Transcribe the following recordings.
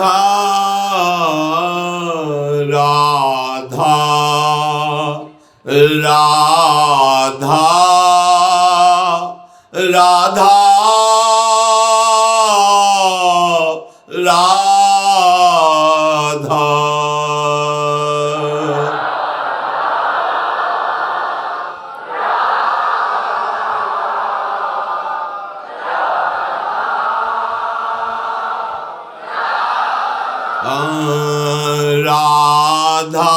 राधा राधा राधा राधा राधा राधा राधा राधा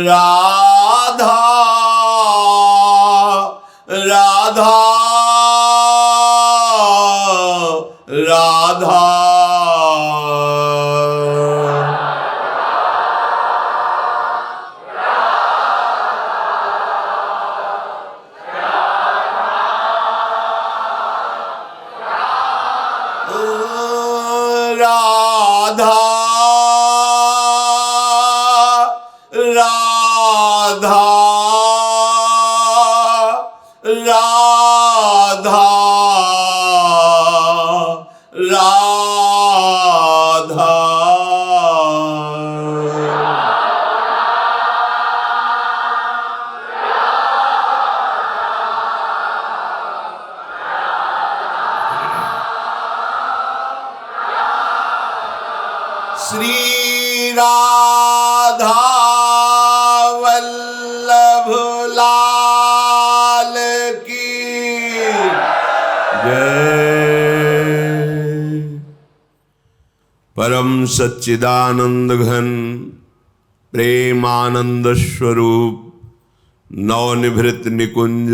राधा राधा राधा राधा श्री राधा वल्लभ लाल की जय। परम सच्चिदानंद घन प्रेमानंद स्वरूप नवनिभृत निकुंज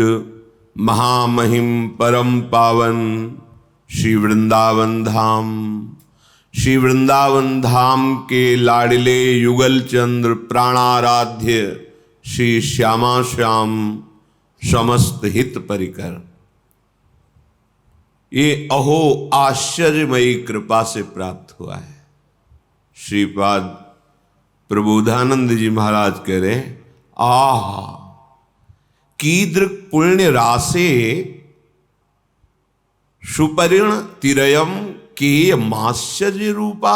महामहिम परम पावन श्री वृंदावन धाम, श्री वृंदावन धाम के लाडले युगल चंद्र प्राणाराध्य श्री श्यामा श्याम समस्त हित परिकर, ये अहो आश्चर्यमयी कृपा से प्राप्त हुआ है। श्रीपाद प्रबोधानंद जी महाराज कह रहे, आहा कीदृक् पुण्य रासे सुपरिण तिरयम के माश्चर्य रूपा,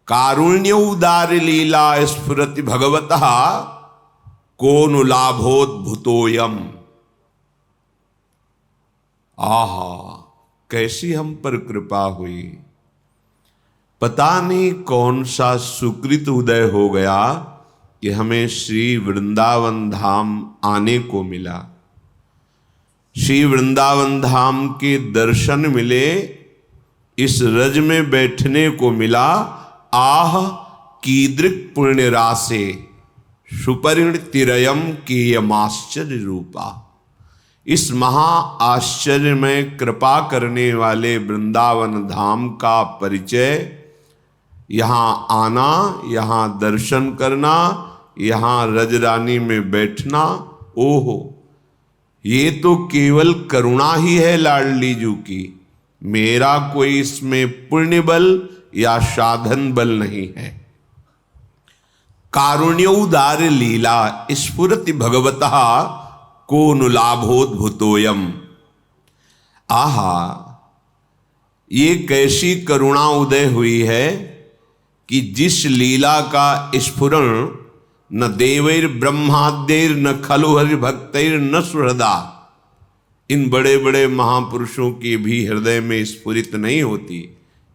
कारुण्य उदार लीला स्फुरति भगवतः को नु लाभोद्भुतोयम। आहा कैसी हम पर कृपा हुई, पता नहीं कौन सा सुकृत उदय हो गया कि हमें श्री वृंदावन धाम आने को मिला, श्री वृंदावन धाम के दर्शन मिले, इस रज में बैठने को मिला। आह कीदृक् पुण्य रासे सुपरिण तिरयम केयमाश्चर्य रूपा, इस महा आश्चर्य में कृपा करने वाले वृंदावन धाम का परिचय, यहाँ आना, यहाँ दर्शन करना, यहाँ रजरानी में बैठना, ओहो ये तो केवल करुणा ही है लाडली जू की, मेरा कोई इसमें पुण्य बल या साधन बल नहीं है। कारुण्योदार लीला स्फुरति भगवतः को नु लाभोद्भुतोयम। आहा ये कैसी करुणा उदय हुई है कि जिस लीला का स्फुरण न देवैर ब्रह्माद्यैर न खलु हरि भक्तैर न सुहृदा, इन बड़े बड़े महापुरुषों की भी हृदय में स्फुरित नहीं होती।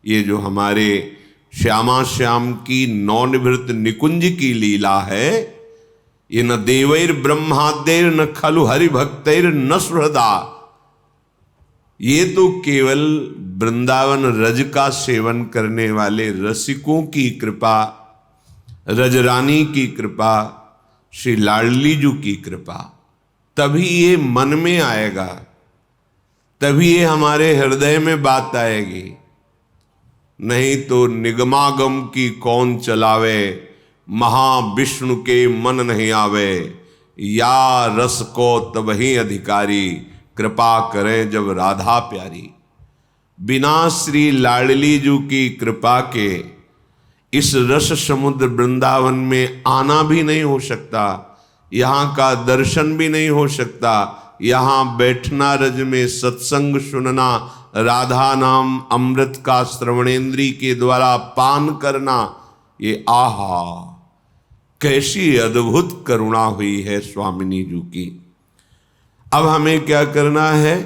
ये जो हमारे श्यामा श्याम की नवनिभृत निकुंज की लीला है, ये न देवैर ब्रह्माद्यैर न खलु हरि भक्तैर न सुहृदा, ये तो केवल वृंदावन रज का सेवन करने वाले रसिकों की कृपा, रजरानी की कृपा, श्री लाडली जू की कृपा, तभी ये मन में आएगा, तभी ये हमारे हृदय में बात आएगी। नहीं तो निगमागम की कौन चलावे, महाविष्णु के मन नहीं आवे, या रस को तबही अधिकारी, कृपा करें जब राधा प्यारी। बिना श्री लाडली जू की कृपा के इस रस समुद्र वृंदावन में आना भी नहीं हो सकता, यहाँ का दर्शन भी नहीं हो सकता, यहाँ बैठना, रज में सत्संग सुनना, राधा नाम अमृत का श्रवणेन्द्री के द्वारा पान करना, ये आहा कैसी अद्भुत करुणा हुई है स्वामिनी जी की। अब हमें क्या करना है,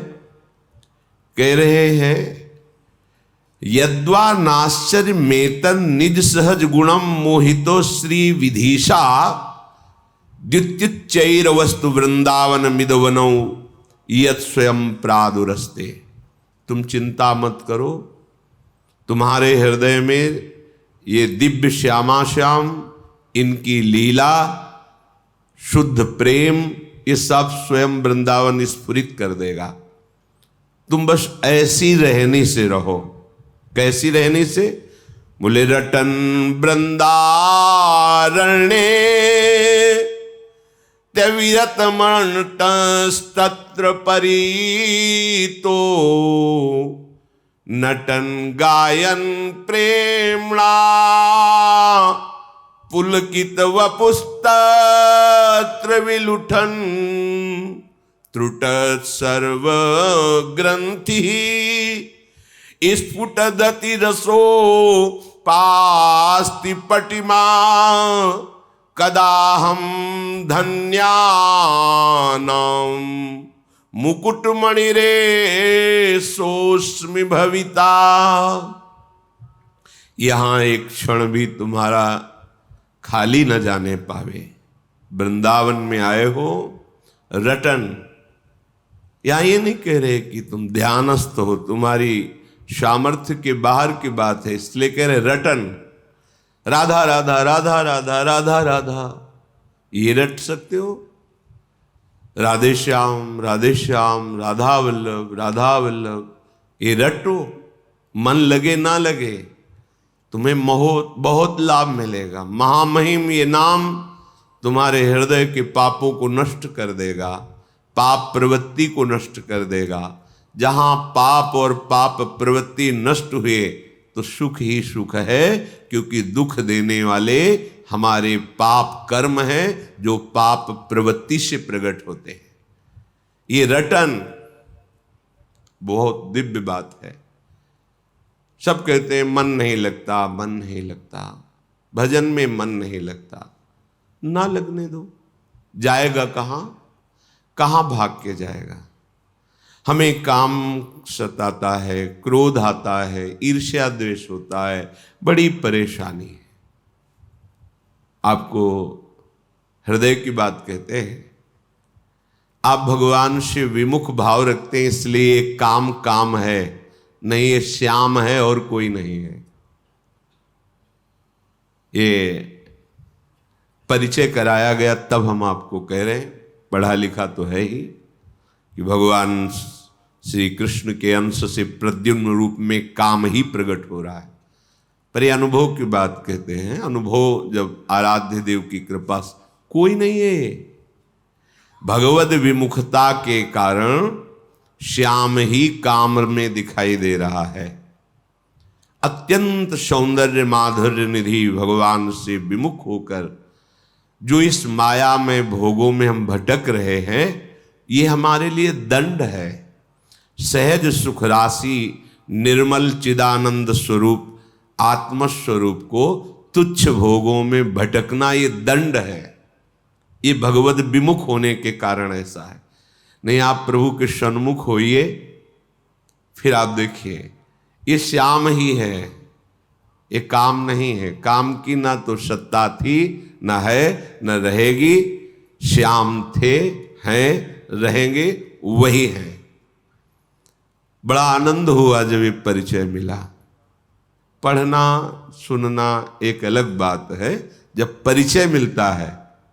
कह रहे हैं यद्वा नाश्चर्य मेतन निज सहज गुणम मोहितो श्री विधीशा द्युत्युच्चैर वस्तु वृंदावन मिदवनौ यत स्वयं प्रादुरस्ते। तुम चिंता मत करो, तुम्हारे हृदय में ये दिव्य श्यामा श्याम, इनकी लीला, शुद्ध प्रेम, ये सब स्वयं वृंदावन स्फुरित कर देगा। तुम बस ऐसी रहने से रहो। कैसी रहने से? बोले रटन वृंदारण्ये त्यविरत मणतस्तत्र परीतो नटन गायन प्रेमणा पुलकित वपुस्तत्र विलुठन त्रुट सर्व ग्रंथि स्फुटदति रसो पास्ति पटिमा कदाहम धन्यानाम मुकुटमणिरे सोस्मि भविता। यहां एक क्षण भी तुम्हारा खाली न जाने पावे। वृंदावन में आए हो रटन, यहां ये नहीं कह रहे कि तुम ध्यानस्थ हो, तुम्हारी सामर्थ्य के बाहर की बात है, इसलिए कह रहे रटन। राधा राधा राधा राधा राधा राधा, ये रट सकते हो? राधे श्याम राधा वल्लभ राधा वल्लभ, ये रटो। मन लगे ना लगे, तुम्हें बहुत लाभ मिलेगा। महामहिम ये नाम तुम्हारे हृदय के पापों को नष्ट कर देगा, पाप प्रवृत्ति को नष्ट कर देगा। जहां पाप और पाप प्रवृत्ति नष्ट हुए तो सुख ही सुख है, क्योंकि दुख देने वाले हमारे पाप कर्म हैं जो पाप प्रवृत्ति से प्रकट होते हैं। ये रटन बहुत दिव्य बात है। सब कहते हैं मन नहीं लगता, मन नहीं लगता, भजन में मन नहीं लगता। ना लगने दो, जाएगा कहां? कहां भाग के जाएगा? हमें काम सताता है, क्रोध आता है, ईर्ष्या द्वेष होता है, बड़ी परेशानी है। आपको हृदय की बात कहते हैं। आप भगवान से विमुख भाव रखते हैं, इसलिए काम है, नहीं ये श्याम है और कोई नहीं है। ये परिचय कराया गया तब हम आपको कह रहे हैं, पढ़ा लिखा तो है ही, कि भगवान श्री कृष्ण के अंश से प्रद्युम्न रूप में काम ही प्रकट हो रहा है। पर ये अनुभव की बात कहते हैं। अनुभव जब आराध्य देव की कृपा से, कोई नहीं है। भगवद विमुखता के कारण श्याम ही काम में दिखाई दे रहा है। अत्यंत सौंदर्य माधुर्य निधि भगवान से विमुख होकर जो इस माया में भोगों में हम भटक रहे हैं, ये हमारे लिए दंड है। सहज सुख राशि निर्मल चिदानंद स्वरूप आत्मस्वरूप को तुच्छ भोगों में भटकना, ये दंड है। ये भगवद विमुख होने के कारण ऐसा है। नहीं, आप प्रभु के सन्मुख होइए, फिर आप देखिए ये श्याम ही है, ये काम नहीं है। काम की ना तो सत्ता थी, ना है, न रहेगी। श्याम थे, हैं, रहेंगे, वही हैं। बड़ा आनंद हुआ जब ये परिचय मिला। पढ़ना सुनना एक अलग बात है, जब परिचय मिलता है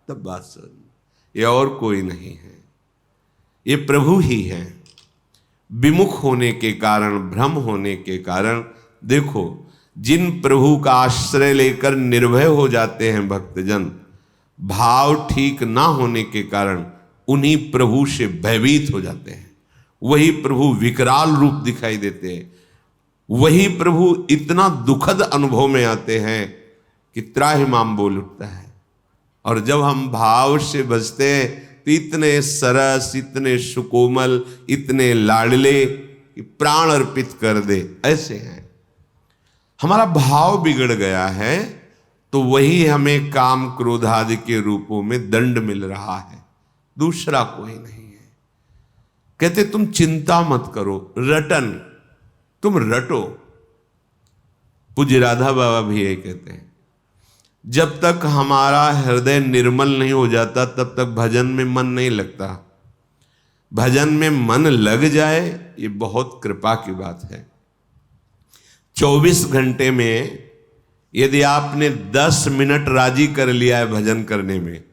तब बात सुन। ये और कोई नहीं है, ये प्रभु ही है। विमुख होने के कारण, भ्रम होने के कारण, देखो जिन प्रभु का आश्रय लेकर निर्भय हो जाते हैं भक्तजन, भाव ठीक ना होने के कारण उन्हीं प्रभु से भयभीत हो जाते हैं। वही प्रभु विकराल रूप दिखाई देते हैं, वही प्रभु इतना दुखद अनुभव में आते हैं कि त्राहिमाम बोल उठता है। और जब हम भाव से बजते हैं तो इतने सरस, इतने सुकोमल, इतने लाडले, कि प्राण अर्पित कर दे, ऐसे हैं। हमारा भाव बिगड़ गया है तो वही हमें काम क्रोध आदि के रूपों में दंड मिल रहा है, दूसरा कोई नहीं है। कहते तुम चिंता मत करो, रटन, तुम रटो। पूज्य राधा बाबा भी यही कहते हैं, जब तक हमारा हृदय निर्मल नहीं हो जाता तब तक भजन में मन नहीं लगता। भजन में मन लग जाए ये बहुत कृपा की बात है। 24 घंटे में यदि आपने 10 मिनट राजी कर लिया है भजन करने में,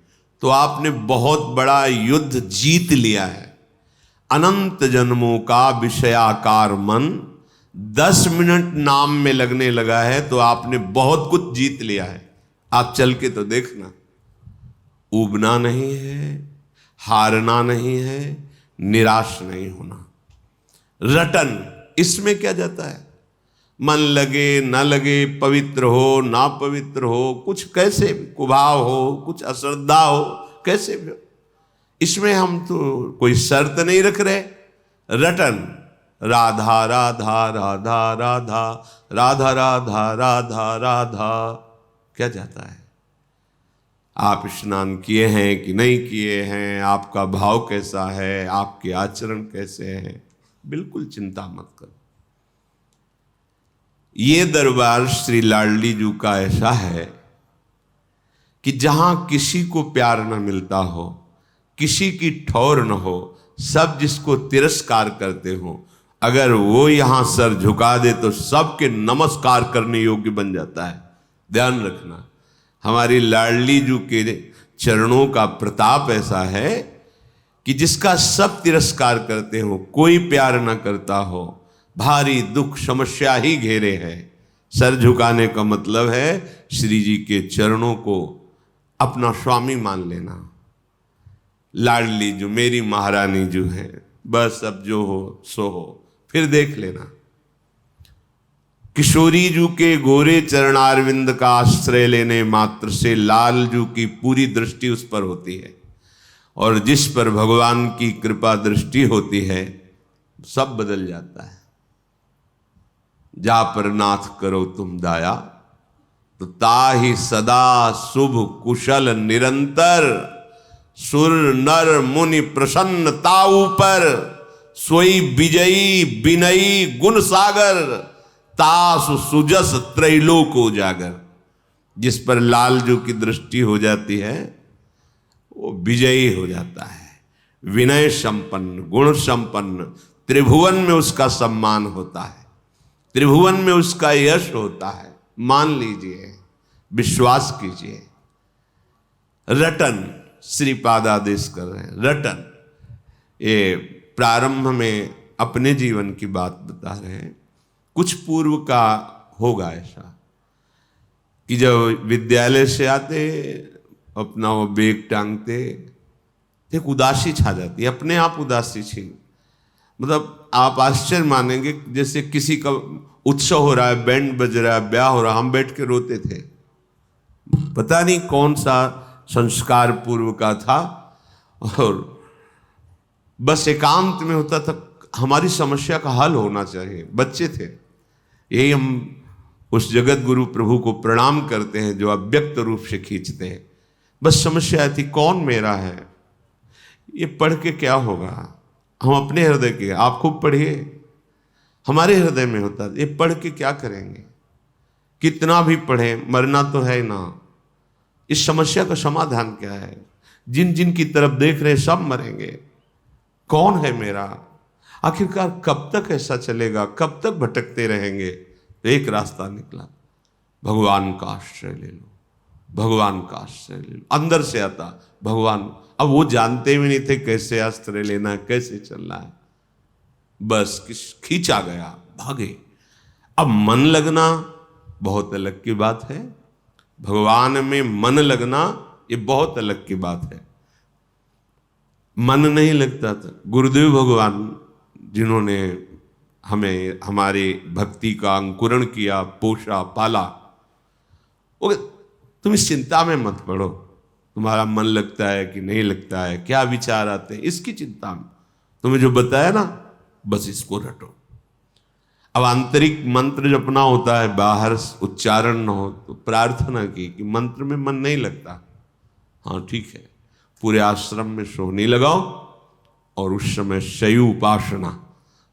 तो आपने बहुत बड़ा युद्ध जीत लिया है। अनंत जन्मों का विषयाकार मन 10 मिनट नाम में लगने लगा है तो आपने बहुत कुछ जीत लिया है। आप चल के तो देखना, ऊबना नहीं है, हारना नहीं है, निराश नहीं होना। रटन, इसमें क्या जाता है? मन लगे न लगे, पवित्र हो ना पवित्र हो, कुछ कैसे भी कुभाव हो, कुछ अश्रद्धा हो, कैसे भी हो, इसमें हम तो कोई शर्त नहीं रख रहे। रटन, राधा राधा राधा राधा राधा राधा राधा राधा, क्या जाता है? आप स्नान किए हैं कि नहीं किए हैं, आपका भाव कैसा है, आपके आचरण कैसे हैं, बिल्कुल चिंता मत करो। ये दरबार श्री लाडली जी का ऐसा है कि जहां किसी को प्यार न मिलता हो, किसी की ठौर न हो, सब जिसको तिरस्कार करते हो, अगर वो यहां सर झुका दे तो सबके नमस्कार करने योग्य बन जाता है। ध्यान रखना, हमारी लाडली जी के चरणों का प्रताप ऐसा है कि जिसका सब तिरस्कार करते हो, कोई प्यार न करता हो, भारी दुख समस्या ही घेरे है। सर झुकाने का मतलब है श्री जी के चरणों को अपना स्वामी मान लेना। लाडली जो मेरी महारानी जो है, बस अब जो हो सो हो, फिर देख लेना। किशोरी जू के गोरे चरणारविंद का आश्रय लेने मात्र से लाल जू की पूरी दृष्टि उस पर होती है, और जिस पर भगवान की कृपा दृष्टि होती है सब बदल जाता है। जा पर नाथ करो तुम दाया, तो ताहि सदा शुभ कुशल निरंतर, सुर नर मुनि प्रसन्न ताऊ पर, सोई विजयी बिनयी गुण सागर, तास सुजस त्रैलोक उजागर। जिस पर लाल जो की दृष्टि हो जाती है वो विजयी हो जाता है, विनय संपन्न, गुण संपन्न, त्रिभुवन में उसका सम्मान होता है, त्रिभुवन में उसका यश होता है। मान लीजिए, विश्वास कीजिए। रटन, श्रीपाद आदेश कर रहे हैं, रटन। ये प्रारंभ में अपने जीवन की बात बता रहे हैं। कुछ पूर्व का होगा ऐसा कि जब विद्यालय से आते, अपना वो बैग टांगते, एक उदासी छा जाती है, अपने आप उदासी छीन, मतलब आप आश्चर्य मानेंगे, जैसे किसी का उत्सव हो रहा है, बैंड बज रहा है, ब्याह हो रहा है, हम बैठ के रोते थे। पता नहीं कौन सा संस्कार पूर्व का था, और बस एकांत में होता था, हमारी समस्या का हल होना चाहिए। बच्चे थे, यही हम उस जगत गुरु प्रभु को प्रणाम करते हैं जो अव्यक्त रूप से खींचते हैं। बस समस्या थी, कौन मेरा है, ये पढ़ के क्या होगा। हम अपने हृदय के, आप खूब पढ़िए, हमारे हृदय में होता है, ये पढ़ के क्या करेंगे, कितना भी पढ़ें मरना तो है ना। इस समस्या का समाधान क्या है? जिन जिन की तरफ देख रहे सब मरेंगे, कौन है मेरा? आखिरकार कब तक ऐसा चलेगा, कब तक भटकते रहेंगे? तो एक रास्ता निकला, भगवान का आश्रय ले लो, भगवान का आश्रय ले लो। अंदर से आता भगवान। अब वो जानते भी नहीं थे कैसे आश्रय लेना है, कैसे चलना है, बस खींचा गया, भागे। अब मन लगना बहुत अलग की बात है, भगवान में मन लगना ये बहुत अलग की बात है। मन नहीं लगता था, गुरुदेव भगवान जिन्होंने हमें हमारी भक्ति का अंकुरण किया, पोषा, पाला, वो तुम इस चिंता में मत पड़ो, तुम्हारा मन लगता है कि नहीं लगता है, क्या विचार आते हैं, इसकी चिंता में तुम्हें जो बताया ना, बस इसको रटो, अब आंतरिक मंत्र जपना होता है, बाहर उच्चारण न हो, तो प्रार्थना की कि मंत्र में मन नहीं लगता, हाँ ठीक है, पूरे आश्रम में सोहनी लगाओ और उस समय शयु उपासना,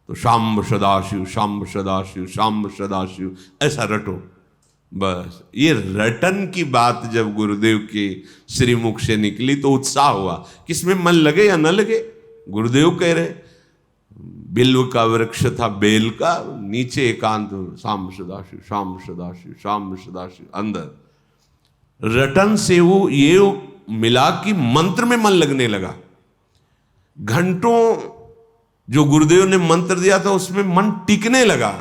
तो शाम्ब सदाशिव शाम्ब सदाशिव शाम्ब सदाशिव ऐसा रटो। बस ये रटन की बात जब गुरुदेव के श्रीमुख से निकली तो उत्साह हुआ, किसमें मन लगे या न लगे। गुरुदेव कह रहे, बिल्व का वृक्ष था बेल का, नीचे एकांत शाम्ब सदाशिव शाम्ब सदाशिव शाम्ब सदाशिव, अंदर रटन से वो ये मिला कि मंत्र में मन लगने लगा। घंटों जो गुरुदेव ने मंत्र दिया था उसमें मन टिकने लगा।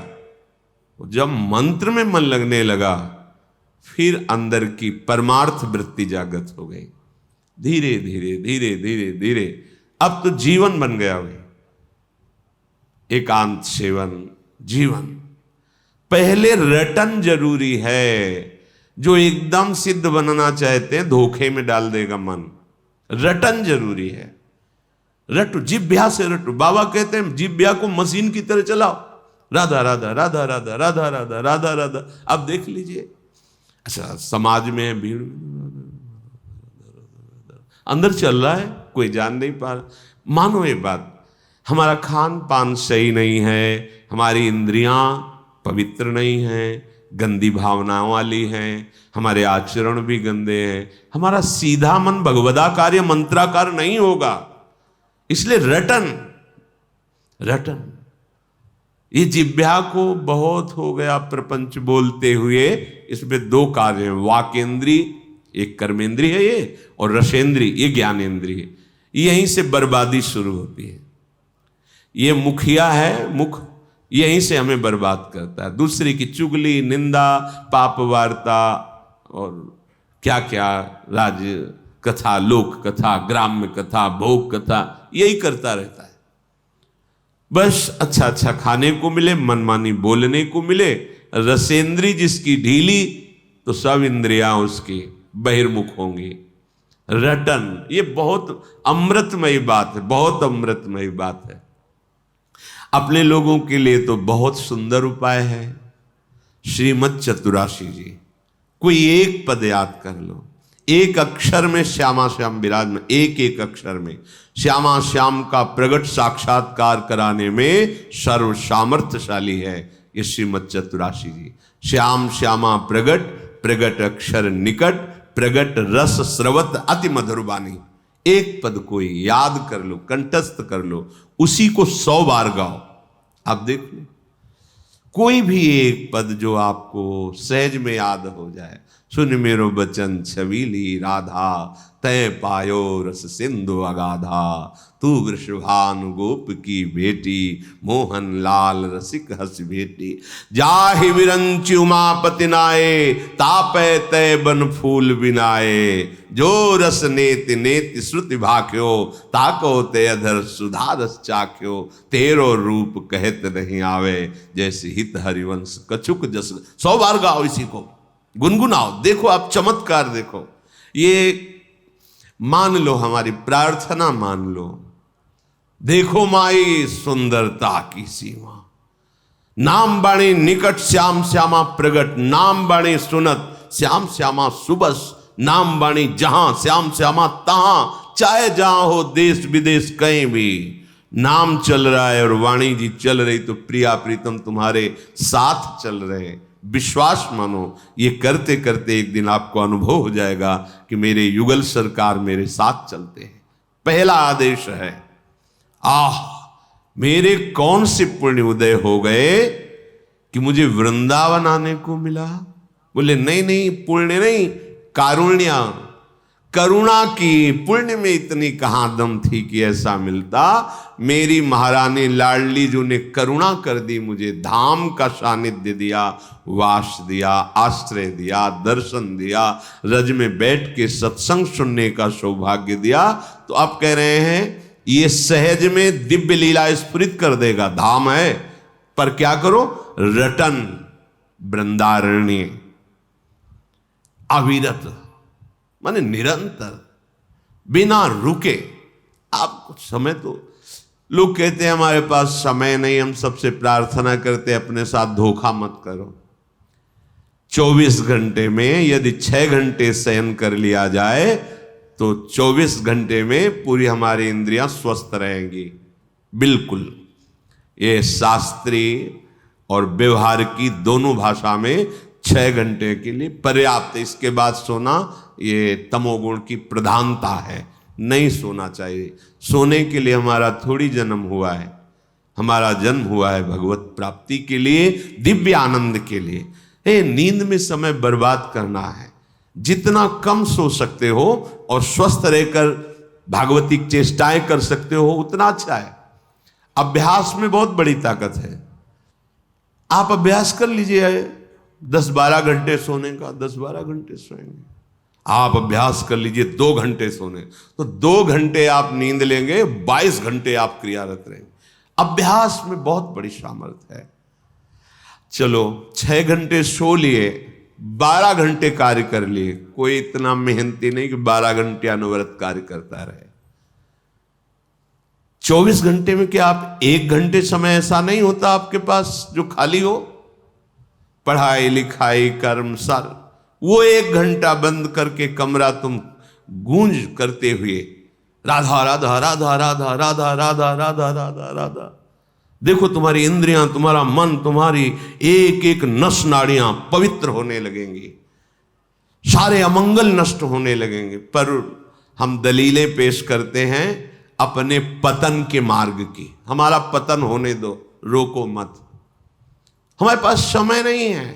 जब मंत्र में मन लगने लगा फिर अंदर की परमार्थ वृत्ति जागृत हो गई। धीरे धीरे धीरे धीरे धीरे अब तो जीवन बन गया भाई, एकांत सेवन जीवन। पहले रटन जरूरी है, जो एकदम सिद्ध बनना चाहते हैं धोखे में डाल देगा मन। रटन जरूरी है, रटो, जिभ्या से रटो। बाबा कहते हैं जिभ्या को मशीन की तरह चलाओ, राधा राधा राधा राधा राधा राधा राधा राधा। अब देख लीजिए, अच्छा समाज में भीड़ अंदर चल रहा है, कोई जान नहीं पा रहा। मानो ये बात, हमारा खान पान सही नहीं है, हमारी इंद्रियां पवित्र नहीं हैं, गंदी भावनाओं वाली हैं, हमारे आचरण भी गंदे हैं, हमारा सीधा मन भगवदाकार या मंत्राकार नहीं होगा। इसलिए रटन रटन, ये जिह्वा को बहुत हो गया प्रपंच बोलते हुए। इसमें दो कार्य हैं, वाकेंद्री एक कर्मेंद्री है ये, और रसेंद्री ये ज्ञानेंद्री है। यहीं से बर्बादी शुरू होती है। ये मुखिया है, मुख यहीं से हमें बर्बाद करता है। दूसरे की चुगली, निंदा, पाप वार्ता और क्या क्या राज कथा, लोक कथा, ग्राम्य कथा, भोग कथा, यही करता रहता है। बस अच्छा अच्छा खाने को मिले, मनमानी बोलने को मिले। रसेंद्री जिसकी ढीली तो सब इंद्रियां उसकी बहिर्मुख होंगी। रटन ये बहुत अमृतमयी बात है, बहुत अमृतमयी बात है। अपने लोगों के लिए तो बहुत सुंदर उपाय है। श्रीमद चतुराशी जी, कोई एक पद याद कर लो, एक अक्षर में श्यामा श्याम विराजमान, एक एक अक्षर में श्यामा श्याम का प्रगट साक्षात्कार कराने में सर्व सामर्थ्यशाली है ये श्रीमद चतुराशी जी। श्याम श्यामा प्रगट, प्रगट अक्षर निकट, प्रगट रस स्रवत अति मधुर वाणी। एक पद को याद कर लो, कंठस्थ कर लो, उसी को 100 बार गाओ। आप देख लो, कोई भी एक पद जो आपको सहज में याद हो जाए। सुन मेरो बचन छबीली राधा, तय पायो रस सिंधु अगाधा। तू वृषभानु गोप की बेटी, मोहन लाल रसिक हस बेटी। जाहि विरंचि उमापति नाये, तापै तय बन फूल बिनाए। जो रस नेति नेति श्रुति भाख्यो, ताको ते अधर सुधा रस चाख्यो। तेरो रूप कहत नहीं आवे, जैसे हित हरिवंश कछुक जस। 100 बार गाओ, इसी को गुनगुनाओ। देखो आप चमत्कार देखो। ये मान लो हमारी प्रार्थना मान लो। देखो माई सुंदरता की सीमा। नाम बाणी निकट श्याम श्यामा प्रगट, नाम बाणी सुनत श्याम श्यामा सुबस। नाम बाणी जहां श्याम श्यामा तहां, चाहे जहां हो देश विदेश कहीं भी नाम चल रहा है और वाणी जी चल रही, तो प्रिया प्रीतम तुम्हारे साथ चल रहे हैं। विश्वास मानो, ये करते करते एक दिन आपको अनुभव हो जाएगा कि मेरे युगल सरकार मेरे साथ चलते हैं। पहला आदेश है, मेरे कौन से पुण्य उदय हो गए कि मुझे वृंदावन आने को मिला। बोले नहीं नहीं, पुण्य नहीं, कारुण्य, करुणा की। पुण्य में इतनी कहां दम थी कि ऐसा मिलता। मेरी महारानी लाडली जो ने करुणा कर दी, मुझे धाम का सानिध्य दिया, वास दिया, आश्रय दिया, दर्शन दिया, रज में बैठ के सत्संग सुनने का सौभाग्य दिया। तो अब कह रहे हैं ये सहज में दिव्य लीला स्फुरित कर देगा। धाम है, पर क्या करो, रटन वृंदारण्य, अविरत माने निरंतर, बिना रुके। आप कुछ समय तो लोग कहते हैं हमारे पास समय नहीं, हम सबसे प्रार्थना करते अपने साथ धोखा मत करो। 24 घंटे में यदि 6 घंटे शयन कर लिया जाए तो 24 घंटे में पूरी हमारी इंद्रियां स्वस्थ रहेंगी। बिल्कुल, ये शास्त्रीय और व्यवहार की दोनों भाषा में 6 घंटे के लिए पर्याप्त। इसके बाद सोना ये तमोगुण की प्रधानता है, नहीं सोना चाहिए। सोने के लिए हमारा थोड़ी जन्म हुआ है, हमारा जन्म हुआ है भगवत प्राप्ति के लिए, दिव्य आनंद के लिए। नींद में समय बर्बाद करना है। जितना कम सो सकते हो और स्वस्थ रहकर भागवतिक चेष्टाएं कर सकते हो उतना अच्छा है। अभ्यास में बहुत बड़ी ताकत है। आप अभ्यास कर लीजिए 10-12 घंटे सोने का, 10-12 घंटे सोएंगे। आप अभ्यास कर लीजिए 2 घंटे सोने, तो 2 घंटे आप नींद लेंगे, 22 घंटे आप क्रियारत रहेंगे। अभ्यास में बहुत बड़ी सामर्थ्य है। चलो 6 घंटे सो लिए, 12 घंटे कार्य कर लिए। कोई इतना मेहनती नहीं कि 12 घंटे अनवरत कार्य करता रहे। 24 घंटे में क्या आप 1 घंटे समय ऐसा नहीं होता आपके पास जो खाली हो? पढ़ाई लिखाई कर्म सार, वो 1 घंटा बंद करके कमरा तुम गूंज करते हुए राधा राधा राधा राधा राधा राधा राधा राधा राधा, देखो तुम्हारी इंद्रियां, तुम्हारा मन, तुम्हारी एक एक नस नाड़ियां पवित्र होने लगेंगी, सारे अमंगल नष्ट होने लगेंगे। पर हम दलीलें पेश करते हैं अपने पतन के मार्ग की। हमारा पतन होने दो, रोको मत। हमारे पास समय नहीं है।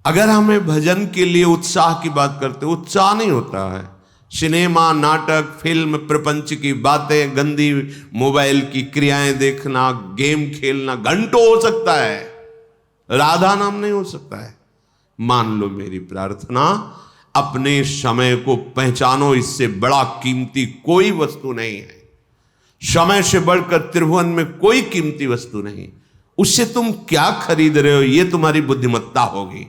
अगर हमें भजन के लिए उत्साह की बात करते, उत्साह नहीं होता है। सिनेमा, नाटक, फिल्म, प्रपंच की बातें, गंदी मोबाइल की क्रियाएं देखना, गेम खेलना घंटों हो सकता है, राधा नाम नहीं हो सकता है। मान लो मेरी प्रार्थना, अपने समय को पहचानो। इससे बड़ा कीमती कोई वस्तु नहीं है। समय से बढ़कर त्रिभुवन में कोई कीमती वस्तु नहीं। उससे तुम क्या खरीद रहे हो, यह तुम्हारी बुद्धिमत्ता होगी।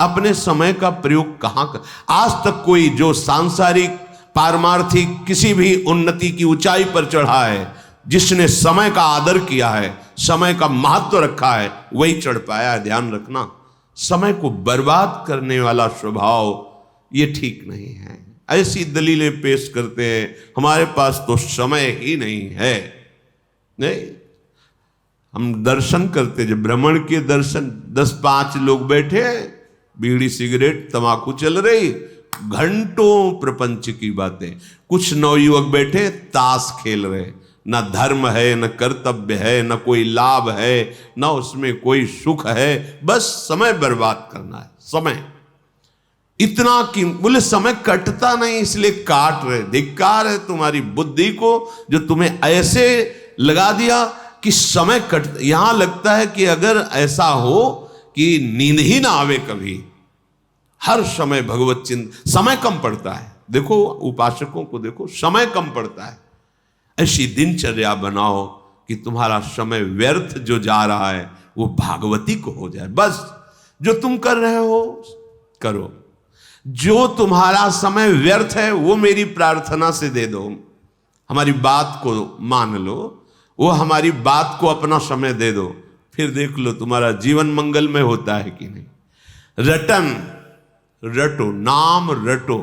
अपने समय का प्रयोग कहां कर, आज तक कोई जो सांसारिक पारमार्थिक किसी भी उन्नति की ऊंचाई पर चढ़ा है, जिसने समय का आदर किया है, समय का महत्व रखा है, वही चढ़ पाया है। ध्यान रखना, समय को बर्बाद करने वाला स्वभाव ये ठीक नहीं है। ऐसी दलीलें पेश करते हैं हमारे पास तो समय ही नहीं है। नहीं, हम दर्शन करते, जब भ्रमण के दर्शन, 10-5 लोग बैठे, बीड़ी सिगरेट तंबाकू चल रही, घंटों प्रपंच की बातें। कुछ नवयुवक बैठे ताश खेल रहे, न धर्म है, न कर्तव्य है, न कोई लाभ है, न उसमें कोई सुख है, बस समय बर्बाद करना है। समय इतना कि बोले समय कटता नहीं इसलिए काट रहे। धिक्कार है तुम्हारी बुद्धि को जो तुम्हें ऐसे लगा दिया कि समय कट। यहां लगता है कि अगर ऐसा हो कि नींद ही ना आवे कभी, हर समय भगवत चिंतन, समय कम पड़ता है। देखो उपासकों को देखो, समय कम पड़ता है। ऐसी दिनचर्या बनाओ कि तुम्हारा समय व्यर्थ जो जा रहा है वो भागवती को हो जाए। बस जो तुम कर रहे हो करो, जो तुम्हारा समय व्यर्थ है वो मेरी प्रार्थना से दे दो। हमारी बात को मान लो, वो हमारी बात को अपना समय दे दो, फिर देख लो तुम्हारा जीवन मंगलमय होता है कि नहीं। रटन रटो, नाम रटो।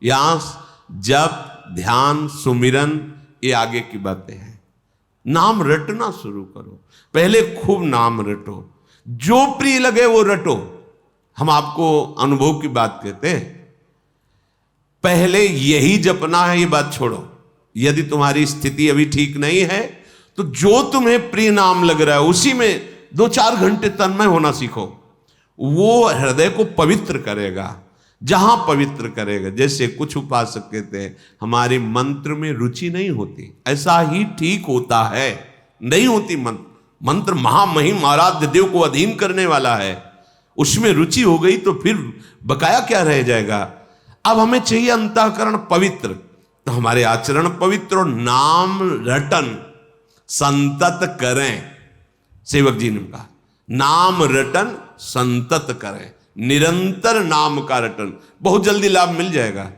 यहां जप, ध्यान, सुमिरन, ये आगे की बातें हैं। नाम रटना शुरू करो। पहले खूब नाम रटो, जो प्रिय लगे वो रटो। हम आपको अनुभव की बात कहते हैं, पहले यही जपना है, ये बात छोड़ो। यदि तुम्हारी स्थिति अभी ठीक नहीं है तो जो तुम्हें प्रिय नाम लग रहा है उसी में 2-4 घंटे तन्मय होना सीखो। वो हृदय को पवित्र करेगा। जहां पवित्र करेगा, जैसे कुछ उपासक कहते हैं हमारे मंत्र में रुचि नहीं होती, ऐसा ही ठीक होता है, नहीं होती। मंत्र महामहिम आराध्य देव को अधीन करने वाला है, उसमें रुचि हो गई तो फिर बकाया क्या रह जाएगा। अब हमें चाहिए अंतःकरण पवित्र, तो हमारे आचरण पवित्र और नाम रटन संतत करें। सेवक जी ने कहा नाम रटन संतत करें, निरंतर नाम का रटन, बहुत जल्दी लाभ मिल जाएगा।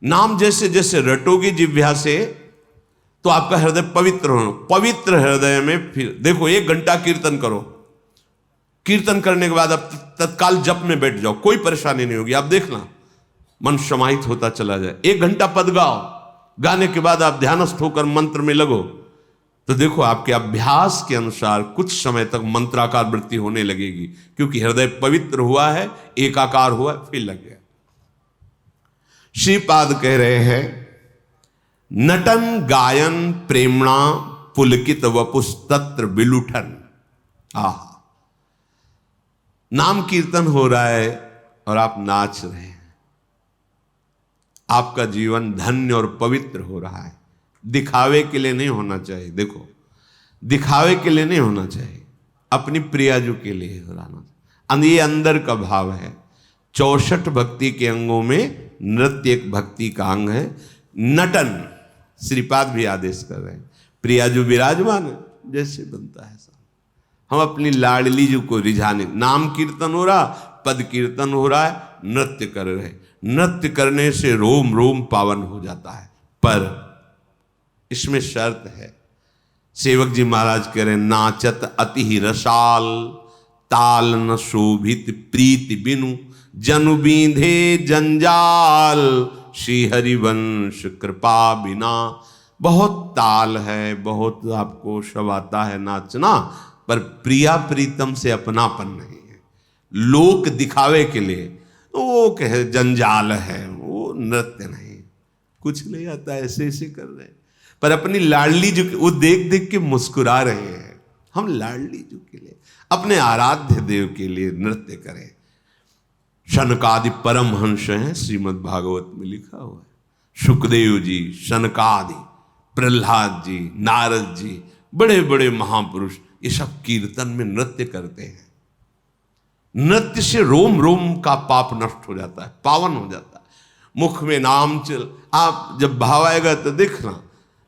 नाम जैसे जैसे रटोगे जिह्वा से, तो आपका हृदय पवित्र हो। पवित्र हृदय में फिर देखो 1 घंटा कीर्तन करो, कीर्तन करने के बाद अब तत्काल जप में बैठ जाओ, कोई परेशानी नहीं होगी। आप देखना मन समाहित होता चला जाए। 1 घंटा पद गाओ, गाने के बाद आप ध्यानस्थ होकर मंत्र में लगो, तो देखो आपके अभ्यास के अनुसार कुछ समय तक मंत्राकार वृत्ति होने लगेगी, क्योंकि हृदय पवित्र हुआ है, एकाकार हुआ है, फिर लग गया। श्रीपाद कह रहे हैं नटन गायन प्रेमणा पुलकित वपुस्तत्र विलुठन। आह, नाम कीर्तन हो रहा है और आप नाच रहे हैं, आपका जीवन धन्य और पवित्र हो रहा है। दिखावे के लिए नहीं होना चाहिए, देखो दिखावे के लिए नहीं होना चाहिए, अपनी प्रियाजू के लिए होना। ये अंदर का भाव है। 64 भक्ति के अंगों में नृत्य एक भक्ति का अंग है। नटन श्रीपाद भी आदेश कर रहे हैं, प्रियाजू विराजमान है, जैसे बनता है हम अपनी लाडली जू को रिझाने। नाम कीर्तन हो रहा, पद कीर्तन हो रहा है, नृत्य कर रहे। नृत्य करने से रोम रोम पावन हो जाता है, पर इसमें शर्त है। सेवक जी महाराज कह रहे नाचत अति ही रसाल, ताल न शोभित प्रीति बिनु, जनु बींधे जंजाल, श्री हरिवंश कृपा बिना। बहुत ताल है, बहुत आपको सब आता है नाचना, पर प्रिया प्रीतम से अपनापन नहीं है। लोक दिखावे के लिए वो कहे जंजाल है, वो नृत्य नहीं, कुछ नहीं आता, ऐसे ऐसे कर रहे हैं। पर अपनी लाडली जो वो देख देख के मुस्कुरा रहे हैं। हम लाडली जो के लिए, अपने आराध्य देव के लिए नृत्य करें। शनकादि परमहंस हैं, श्रीमद् भागवत में लिखा हुआ है। सुखदेव जी, शनकादि, प्रहलाद जी, नारद जी, बड़े बड़े महापुरुष, ये सब कीर्तन में नृत्य करते हैं। नृत्य से रोम रोम का पाप नष्ट हो जाता है, पावन हो जाता है। मुख में नाम चल, आप जब भाव आएगा तो देखना,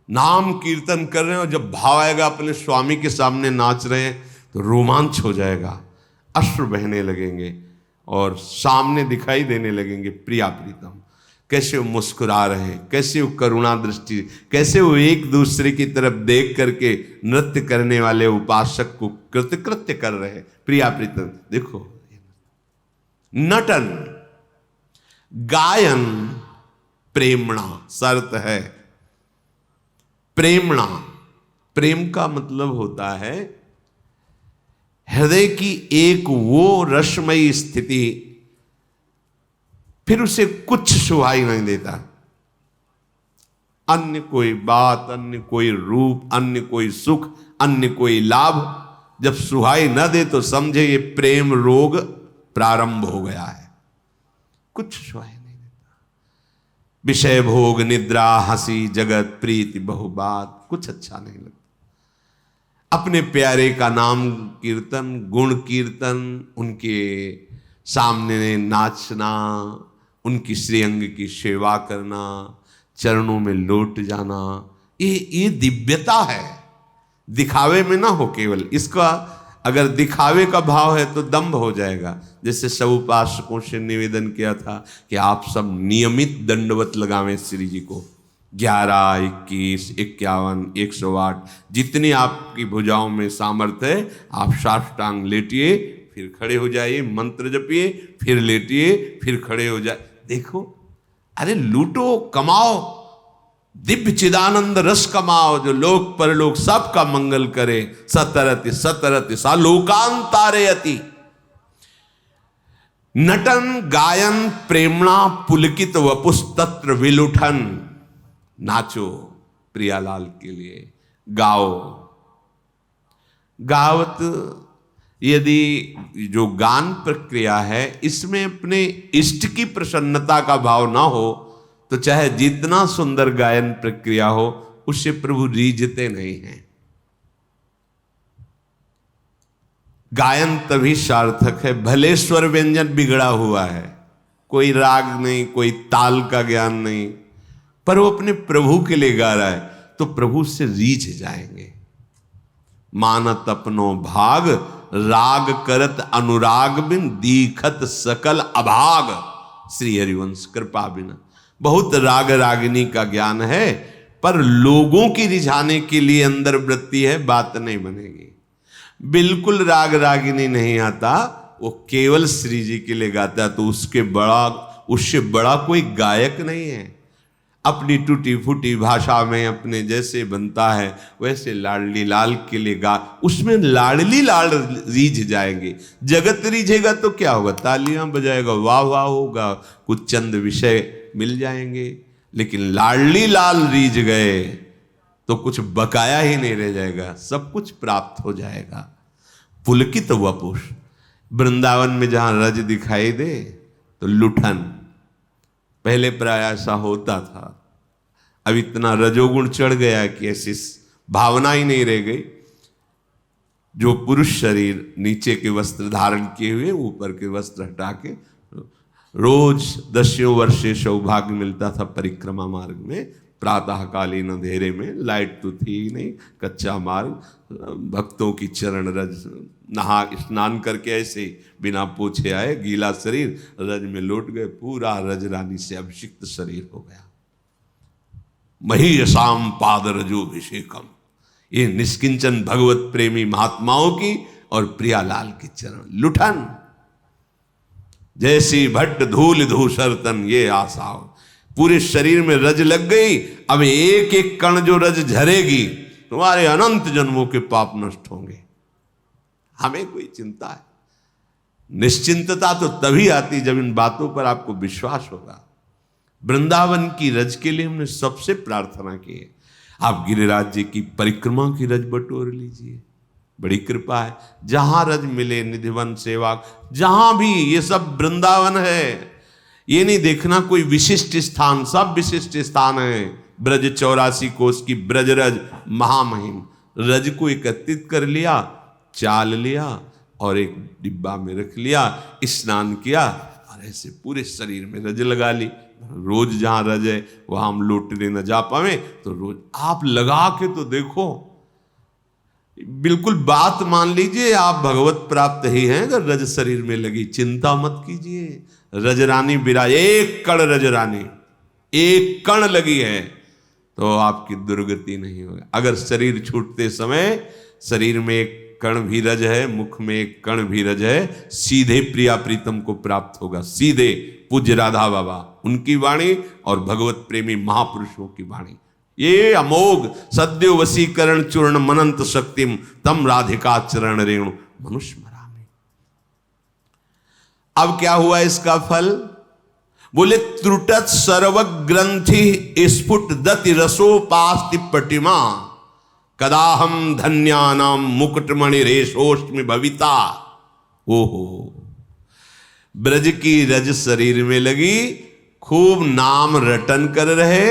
नाम कीर्तन कर रहे हो, जब भाव आएगा अपने स्वामी के सामने नाच रहे हैं तो रोमांच हो जाएगा, अश्रु बहने लगेंगे और सामने दिखाई देने लगेंगे प्रिया प्रीतम। कैसे वो मुस्कुरा रहे हैं, कैसे वो करुणा दृष्टि, कैसे वो एक दूसरे की तरफ देख करके नृत्य करने वाले उपासक को कृतकृत्य कर रहे हैं। प्रिया प्रीतम देखो। नटन गायन प्रेमणा, शर्त है प्रेमणा। प्रेम का मतलब होता है हृदय की एक वो रसमयी स्थिति, फिर उसे कुछ सुहाई नहीं देता। अन्य कोई बात, अन्य कोई रूप, अन्य कोई सुख, अन्य कोई लाभ जब सुहाई न दे तो समझे ये प्रेम रोग प्रारंभ हो गया है। कुछ सुहाई नहीं देता। विषय भोग, निद्रा, हंसी, जगत, प्रीति, बहुबात, कुछ अच्छा नहीं लगता। अपने प्यारे का नाम कीर्तन, गुण कीर्तन, उनके सामने नाचना, उनकी श्रीअंग की सेवा करना, चरणों में लौट जाना, ये दिव्यता है। दिखावे में ना हो केवल। इसका अगर दिखावे का भाव है तो दंभ हो जाएगा। जैसे सब उपासकों से निवेदन किया था कि आप सब नियमित दंडवत लगावें श्री जी को। 11, 21, 51, 108 जितनी आपकी भुजाओं में सामर्थ्य है, आप साष्टांग लेटिए, फिर खड़े हो जाइए, मंत्र जपिए, फिर लेटिए, फिर खड़े हो जाए। देखो, अरे लूटो, कमाओ, दिव्य चिदानंद रस कमाओ, जो लोक परलोक सबका मंगल करे। सतरति सतरति सा लोकांतारे अति। नटन गायन प्रेमणा पुलकित वपुस्तत्र विलुठन। नाचो प्रियालाल के लिए, गाओ। गावत यदि जो गान प्रक्रिया है इसमें अपने इष्ट की प्रसन्नता का भाव ना हो तो चाहे जितना सुंदर गायन प्रक्रिया हो उससे प्रभु रीझते नहीं हैं। गायन तभी सार्थक है भले स्वर व्यंजन बिगड़ा हुआ है, कोई राग नहीं, कोई ताल का ज्ञान नहीं, पर वो अपने प्रभु के लिए गा रहा है तो प्रभु से रीझ जाएंगे। मानत अपनो भाग, राग करत अनुराग बिन, दीखत सकल अभाग। श्री हरिवंश कृपा बिना। बहुत राग रागिनी का ज्ञान है, पर लोगों की रिझाने के लिए अंदर वृत्ति है, बात नहीं बनेगी। बिल्कुल राग रागिनी नहीं आता, वो केवल श्री जी के लिए गाता है, तो उससे बड़ा कोई गायक नहीं है। अपनी टूटी फूटी भाषा में अपने जैसे बनता है वैसे लाडली लाल के लिए गा, उसमें लाडली लाल रीझ जाएंगे। जगत रीझेगा तो क्या होगा, तालियां बजाएगा, वाह वाह होगा, कुछ चंद विषय मिल जाएंगे। लेकिन लाडली लाल रीझ गए तो कुछ बकाया ही नहीं रह जाएगा, सब कुछ प्राप्त हो जाएगा। पुलकित वपुष, वृंदावन में जहां रज दिखाई दे तो लुठन, पहले प्राय ऐसा होता था, अब इतना रजोगुण चढ़ गया कि ऐसी भावना ही नहीं रह गई। जो पुरुष शरीर नीचे के वस्त्र धारण किए हुए ऊपर के वस्त्र हटा के, रोज 10 वर्षे सौभाग्य मिलता था परिक्रमा मार्ग में, प्रातःकालीन अंधेरे में, लाइट तो थी ही नहीं, कच्चा मार्ग, भक्तों की चरण रज, नहा स्नान करके ऐसे बिना पोछे आए, गीला शरीर रज में लौट गए, पूरा रज रानी से अभिषिक्त शरीर हो गया। महीयसाम पाद रजोभिषेकम, ये निष्किंचन भगवत प्रेमी महात्माओं की और प्रियालाल की चरण। लुठन जैसी भट्ट धूल धूसर तन ये आसाओ, पूरे शरीर में रज लग गई, अब एक एक कण जो रज झरेगी तुम्हारे अनंत जन्मों के पाप नष्ट होंगे। हमें कोई चिंता है? निश्चिंतता तो तभी आती जब इन बातों पर आपको विश्वास होगा। वृंदावन की रज के लिए हमने सबसे प्रार्थना की है, आप गिरिराज जी की परिक्रमा की रज बटोर लीजिए, बड़ी कृपा है। जहां रज मिले निधिवन सेवा, जहां भी, ये सब वृंदावन है। ये नहीं देखना कोई विशिष्ट स्थान, सब विशिष्ट स्थान है। ब्रज 84 कोस की ब्रज रज महामहिम, रज को एकत्रित कर लिया, चाल लिया और एक डिब्बा में रख लिया, स्नान किया और ऐसे पूरे शरीर में रज लगा ली। रोज जहां रज है वहां हम लौटने न जा पावे तो रोज आप लगा के तो देखो, बिल्कुल बात मान लीजिए आप भगवत प्राप्त ही हैं अगर रज शरीर में लगी। चिंता मत कीजिए, रजरानी विराज, एक कण रजरानी, एक कण लगी है तो आपकी दुर्गति नहीं होगी। अगर शरीर छूटते समय शरीर में एक कण भी रज है, मुख में एक कण भी रज है, सीधे प्रिया प्रीतम को प्राप्त होगा। सीधे पूज्य राधा बाबा उनकी वाणी और भगवत प्रेमी महापुरुषों की वाणी, ये अमोघ सद्यो वशीकरण चूर्ण मनंत शक्तिम तम राधिका चरण रेणु मनुष्य मरामी। अब क्या हुआ इसका फल? बोले त्रुटत सर्वग्रंथि स्फुट दति रसोपास्ति प्रतिमा कदाहम धन्यानाम मुकुटमणि रेशोष्टमि भविता। ओहो, ब्रज की रज शरीर में लगी, खूब नाम रटन कर रहे,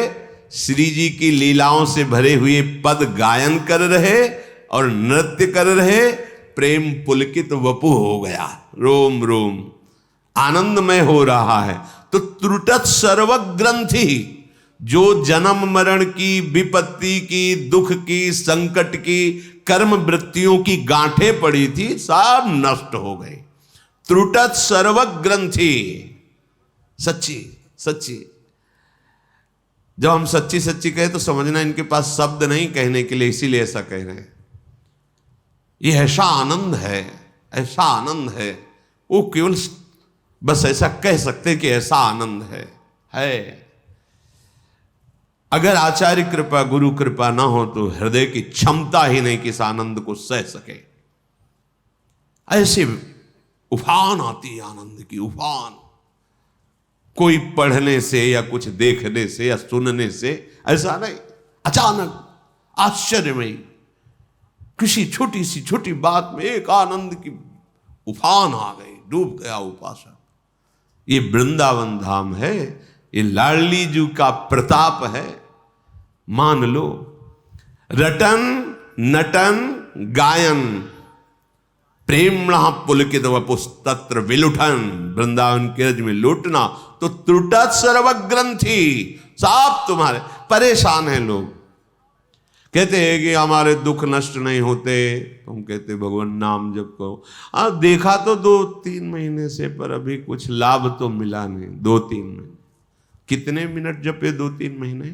श्री जी की लीलाओं से भरे हुए पद गायन कर रहे और नृत्य कर रहे, प्रेम पुलकित वपु हो गया, रोम रोम आनंदमय हो रहा है। तो त्रुटत सर्वग्रंथि, जो जन्म मरण की, विपत्ति की, दुख की, संकट की, कर्म वृत्तियों की गांठें पड़ी थी, सब नष्ट हो गई। त्रुटत सर्वग्रंथि, सच्ची सच्ची। जब हम सच्ची सच्ची कहे तो समझना इनके पास शब्द नहीं कहने के लिए, इसीलिए ऐसा कह रहे हैं। ये ऐसा आनंद है, ऐसा आनंद है, वो केवल बस ऐसा कह सकते कि ऐसा आनंद है। अगर आचार्य कृपा, गुरु कृपा ना हो तो हृदय की क्षमता ही नहीं कि इस आनंद को सह सके। ऐसे उफान आती है आनंद की, उफान। कोई पढ़ने से या कुछ देखने से या सुनने से ऐसा नहीं, अचानक आश्चर्यमयी किसी छोटी सी छोटी बात में एक आनंद की उफान आ गई, डूब गया उपासक। ये वृंदावन धाम है, ये लाडली जी का प्रताप है। मान लो, रटन नटन गायन प्रेम पुलकित वपुस्तत्र विलुठन, वृंदावन के रज में लूटना। तो त्रुटत सर्वग्रंथि, सब तुम्हारे परेशान हैं लोग, कहते हैं कि हमारे दुख नष्ट नहीं होते, हम कहते भगवान नाम जप करो। देखा तो 2-3 महीने से, पर अभी कुछ लाभ तो मिला नहीं। 2-3 महीने, कितने मिनट जपे 2-3 महीने?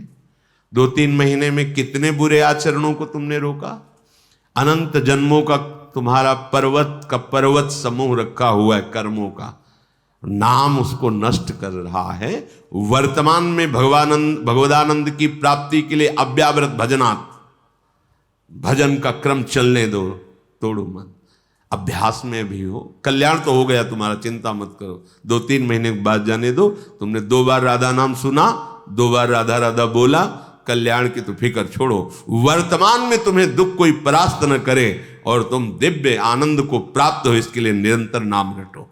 2-3 महीने में कितने बुरे आचरणों को तुमने रोका? अनंत जन्मों का तुम्हारा पर्वत का पर्वत समूह रखा हुआ है कर्मों का, नाम उसको नष्ट कर रहा है। वर्तमान में भगवदानंद की प्राप्ति के लिए अव्यावृत भजनात्, भजन का क्रम चलने दो, तोड़ो मत। अभ्यास में भी हो, कल्याण तो हो गया तुम्हारा, चिंता मत करो। 2-3 महीने के बाद जाने दो। तुमने 2 बार राधा नाम सुना, 2 बार राधा राधा बोला, कल्याण की तो फिक्र छोड़ो। वर्तमान में तुम्हें दुख कोई परास्त न करे और तुम दिव्य आनंद को प्राप्त हो, इसके लिए निरंतर नाम रटो।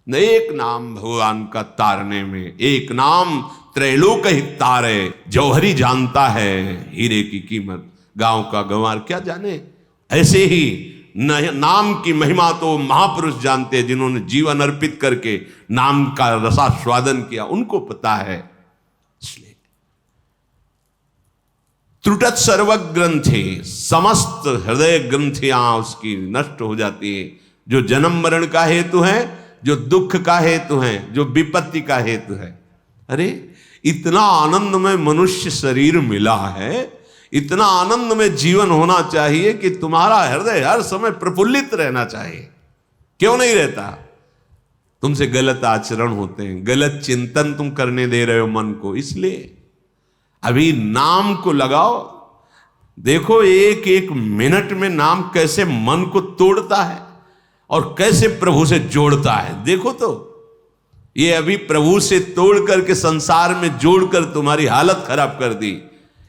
न एक नाम भगवान का तारने में, एक नाम त्रैलोक ही तारे। जौहरी जानता है हीरे की कीमत, गांव का गंवार क्या जाने। ऐसे ही नाम की महिमा तो महापुरुष जानते हैं, जिन्होंने जीवन अर्पित करके नाम का रसास्वादन किया, उनको पता है। इसलिए त्रुटत सर्वग्रंथि, समस्त हृदय ग्रंथियां उसकी नष्ट हो जाती है। जो जन्म मरण का हेतु है, जो दुख का हेतु है, जो विपत्ति का हेतु है। अरे इतना आनंदमय मनुष्य शरीर मिला है, इतना आनंद में जीवन होना चाहिए कि तुम्हारा हृदय हर समय प्रफुल्लित रहना चाहिए। क्यों नहीं रहता? तुमसे गलत आचरण होते हैं, गलत चिंतन तुम करने दे रहे हो मन को। इसलिए अभी नाम को लगाओ। देखो एक एक मिनट में नाम कैसे मन को तोड़ता है और कैसे प्रभु से जोड़ता है। देखो तो ये अभी प्रभु से तोड़ करके संसार में जोड़कर तुम्हारी हालत खराब कर दी।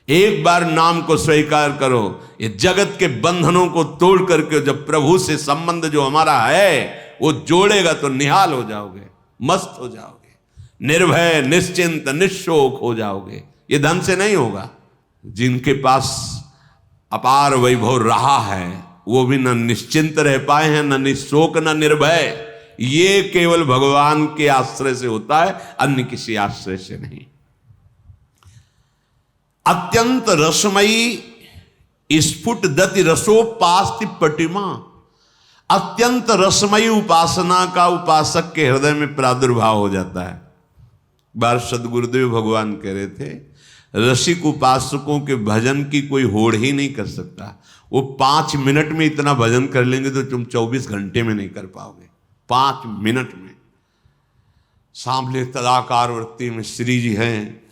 एक बार नाम को स्वीकार करो, ये जगत के बंधनों को तोड़ करके जब प्रभु से संबंध जो हमारा है वो जोड़ेगा तो निहाल हो जाओगे, मस्त हो जाओगे, निर्भय निश्चिंत निशोक हो जाओगे। ये धन से नहीं होगा। जिनके पास अपार वैभव रहा है वो भी न निश्चिंत रह पाए हैं, न निशोक न निर्भय। ये केवल भगवान के आश्रय से होता है, अन्य किसी आश्रय से नहीं। अत्यंत रसमयी स्फुट दति रसोपास्ति पटिमा। अत्यंत रसमयी उपासना का उपासक के हृदय में प्रादुर्भाव हो जाता है। बार सदगुरुदेव भगवान कह रहे थे, रसिक उपासकों के भजन की कोई होड़ ही नहीं कर सकता। वो 5 मिनट में इतना भजन कर लेंगे तो तुम 24 घंटे में नहीं कर पाओगे। 5 मिनट में। सांभले तदाकार वृत्ति में श्री जी हैं,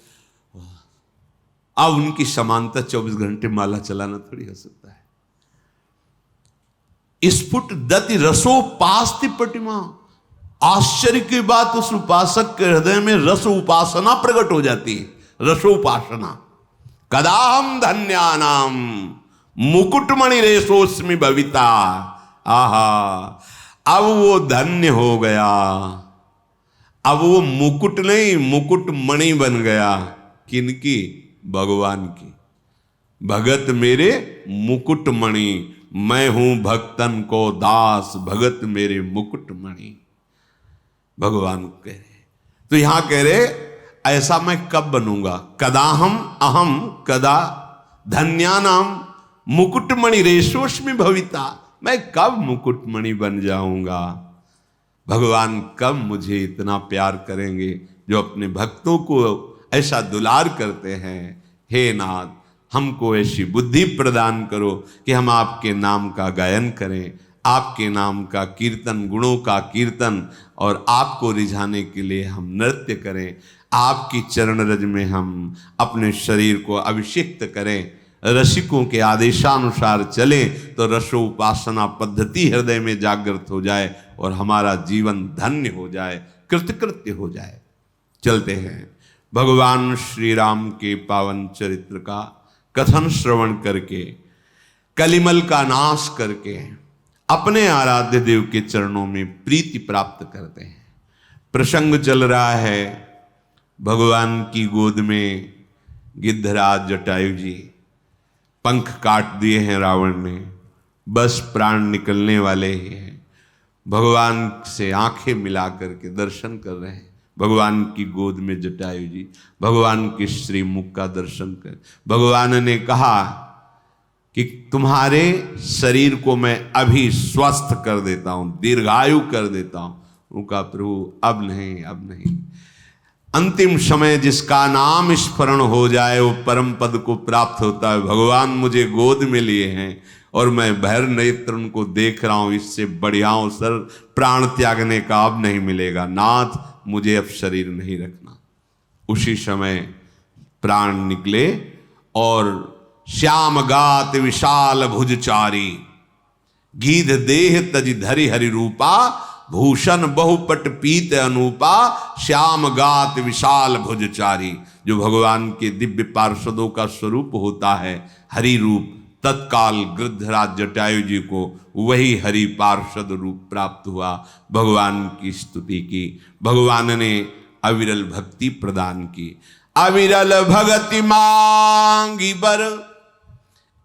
अब उनकी समानता 24 घंटे माला चलाना थोड़ी हो सकता है। स्फुट दति रसोपास्ति पटिमा। आश्चर्य की बात, उस उपासक के हृदय में रस उपासना प्रकट हो जाती है। रसोपासना। कदाहम धन्यानाम मुकुटमणि रेशोस्मि भविता। आहा, अब वो धन्य हो गया। अब वो मुकुट नहीं, मुकुट मणि बन गया। किनकी? भगवान की। भगत मेरे मुकुट मणि, मैं हूं भक्तन को दास, भगत मेरे मुकुट मणि। भगवान कह रहे। तो यहां कह रहे ऐसा मैं कब बनूंगा? कदाहम अहम कदा धन्यानाम मुकुटमणि रेशोस्मि भविता। मैं कब मुकुटमणि बन जाऊंगा? भगवान कब मुझे इतना प्यार करेंगे जो अपने भक्तों को ऐसा दुलार करते हैं। हे नाथ, हमको ऐसी बुद्धि प्रदान करो कि हम आपके नाम का गायन करें, आपके नाम का कीर्तन, गुणों का कीर्तन, और आपको रिझाने के लिए हम नृत्य करें। आपकी चरण रज में हम अपने शरीर को अभिषिक्त करें। रसिकों के आदेशानुसार चले तो रसोपासना पद्धति हृदय में जागृत हो जाए और हमारा जीवन धन्य हो जाए, कृतकृत्य हो जाए। चलते हैं भगवान श्री राम के पावन चरित्र का कथन श्रवण करके, कलिमल का नाश करके अपने आराध्य देव के चरणों में प्रीति प्राप्त करते हैं। प्रसंग चल रहा है भगवान की गोद में गिद्धराज जटायु जी, पंख काट दिए हैं रावण ने, बस प्राण निकलने वाले ही हैं। भगवान से आंखें मिला करके दर्शन कर रहे हैं। भगवान की गोद में जटायु जी भगवान के श्रीमुख का दर्शन कर भगवान ने कहा कि तुम्हारे शरीर को मैं अभी स्वस्थ कर देता हूं, दीर्घायु कर देता हूं। उनका प्रभु अब नहीं, अब नहीं, अंतिम समय जिसका नाम स्मरण हो जाए वो परम पद को प्राप्त होता है। भगवान मुझे गोद में लिए हैं और मैं भैर नेत्र उनको देख रहा हूं, इससे बढ़िया अवसर प्राण त्यागने का अब नहीं मिलेगा। नाथ मुझे अब शरीर नहीं रखना। उसी समय प्राण निकले और श्याम गात विशाल भुजचारी, गीध देह तज धरि हरि रूपा, भूषण बहुपट पीत अनूपा, श्याम गात विशाल भुजचारी। जो भगवान के दिव्य पार्षदों का स्वरूप होता है हरि रूप, तत्काल गृद्धराज जटायु जी को वही हरि पार्षद रूप प्राप्त हुआ। भगवान की स्तुति की, भगवान ने अविरल भक्ति प्रदान की। अविरल भगति मांगी बर,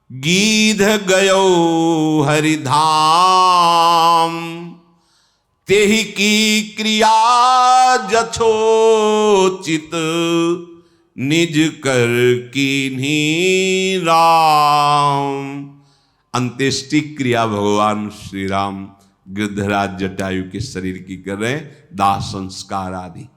गीध गयो हरिधाम, तेहि की क्रिया जछोचित, निज कर कीन्ही राम। अंत्येष्टि क्रिया भगवान श्री राम गिरधराज जटायु के शरीर की कर रहे, दाह संस्कार आदि।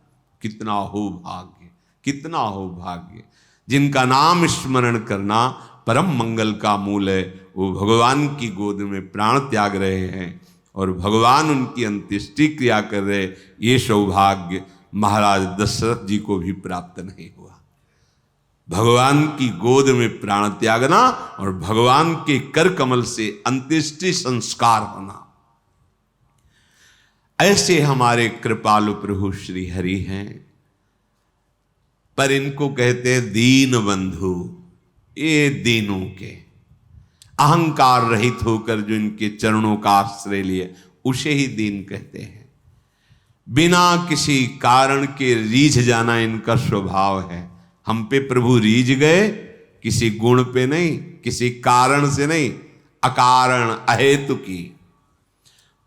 कितना हो भाग्य, कितना हो भाग्य। जिनका नाम स्मरण करना परम मंगल का मूल है, वो भगवान की गोद में प्राण त्याग रहे हैं और भगवान उनकी अंत्येष्टि क्रिया कर रहे। ये सौभाग्य महाराज दशरथ जी को भी प्राप्त नहीं हुआ। भगवान की गोद में प्राण त्यागना और भगवान के कर कमल से अंत्येष्टि संस्कार होना, ऐसे हमारे कृपालु प्रभु श्री हरि हैं। पर इनको कहते हैं दीन बंधु। ये दीनों के अहंकार रहित होकर जो इनके चरणों का आश्रय लिए उसे ही दीन कहते हैं। बिना किसी कारण के रीझ जाना इनका स्वभाव है। हम पे प्रभु रीझ गए, किसी गुण पे नहीं, किसी कारण से नहीं, अकारण अहेतु की।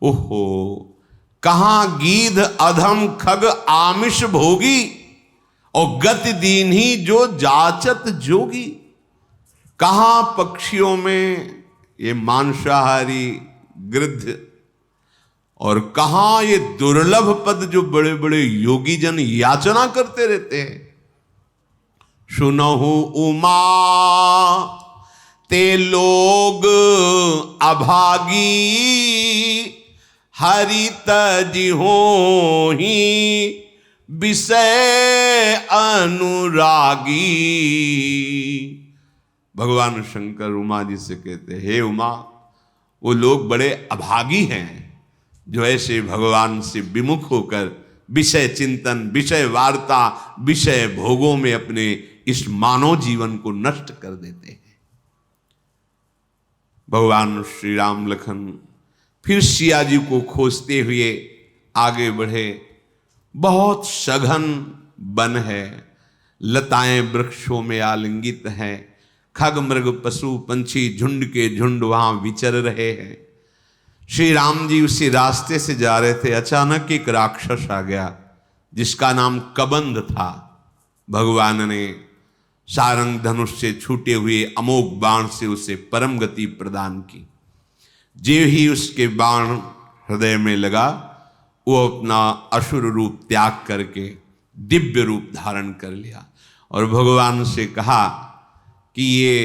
ओहो, कहां गीध अधम खग आमिष भोगी, और गति दीन ही जो जाचत जोगी। कहां पक्षियों में ये मांसाहारी गिद्ध, और कहां ये दुर्लभ पद जो बड़े बड़े योगी जन याचना करते रहते हैं। सुनहु उमा ते लोग अभागी, हरि तज होहि विषय अनुरागी। भगवान शंकर उमा जी से कहते, हे उमा, वो लोग बड़े अभागी हैं जो ऐसे भगवान से विमुख होकर विषय चिंतन, विषय वार्ता, विषय भोगों में अपने इस मानव जीवन को नष्ट कर देते हैं। भगवान श्री राम लखन फिर सिया जी को खोजते हुए आगे बढ़े। बहुत सघन वन है, लताएं वृक्षों में आलिंगित हैं, खग मृग पशु पंछी झुंड के झुंड वहां विचर रहे हैं। श्री राम जी उसी रास्ते से जा रहे थे, अचानक एक राक्षस आ गया जिसका नाम कबंध था। भगवान ने सारंग धनुष से छूटे हुए अमोघ बाण से उसे परम गति प्रदान की। जो ही उसके बाण हृदय में लगा, वो अपना असुर रूप त्याग करके दिव्य रूप धारण कर लिया और भगवान से कहा कि ये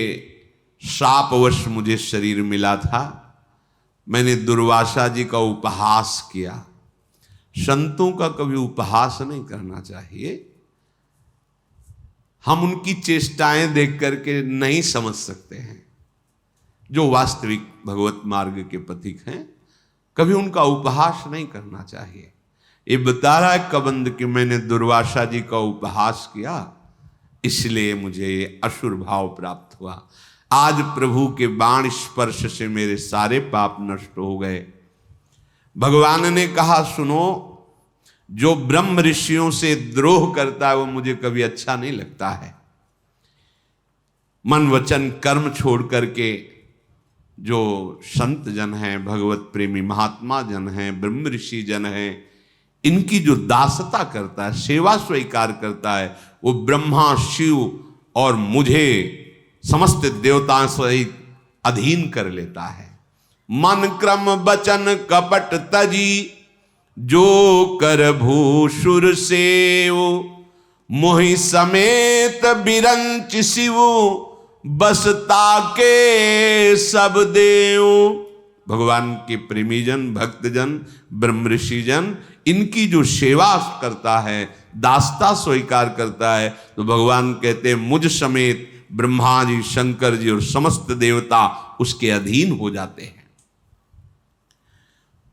शापवश मुझे शरीर मिला था, मैंने दुर्वासा जी का उपहास किया। संतों का कभी उपहास नहीं करना चाहिए। हम उनकी चेष्टाएं देख करके नहीं समझ सकते हैं। जो वास्तविक भगवत मार्ग के पथिक हैं, कभी उनका उपहास नहीं करना चाहिए। ये बता रहा है कबंध कि मैंने दुर्वासा जी का उपहास किया, इसलिए मुझे असुर भाव प्राप्त हुआ। आज प्रभु के बाण स्पर्श से मेरे सारे पाप नष्ट हो गए। भगवान ने कहा, सुनो, जो ब्रह्म ऋषियों से द्रोह करता है वो मुझे कभी अच्छा नहीं लगता है। मन वचन कर्म छोड़ करके जो संत जन हैं, भगवत प्रेमी महात्मा जन हैं, ब्रह्म ऋषि जन हैं, इनकी जो दासता करता है, सेवा स्वीकार करता है, वो ब्रह्मा शिव और मुझे समस्त देवताओं सहित अधीन कर लेता है। मन क्रम बचन कपट तजी, जो कर भूसुर सेव, मोहि समेत बिरंच शिव बसता के सब देव। भगवान के प्रेमीजन, भक्तजन, ब्रह्म ऋषिजन, इनकी जो सेवा करता है, दासता स्वीकार करता है, तो भगवान कहते हैं मुझ समेत ब्रह्मा जी, शंकर जी और समस्त देवता उसके अधीन हो जाते हैं।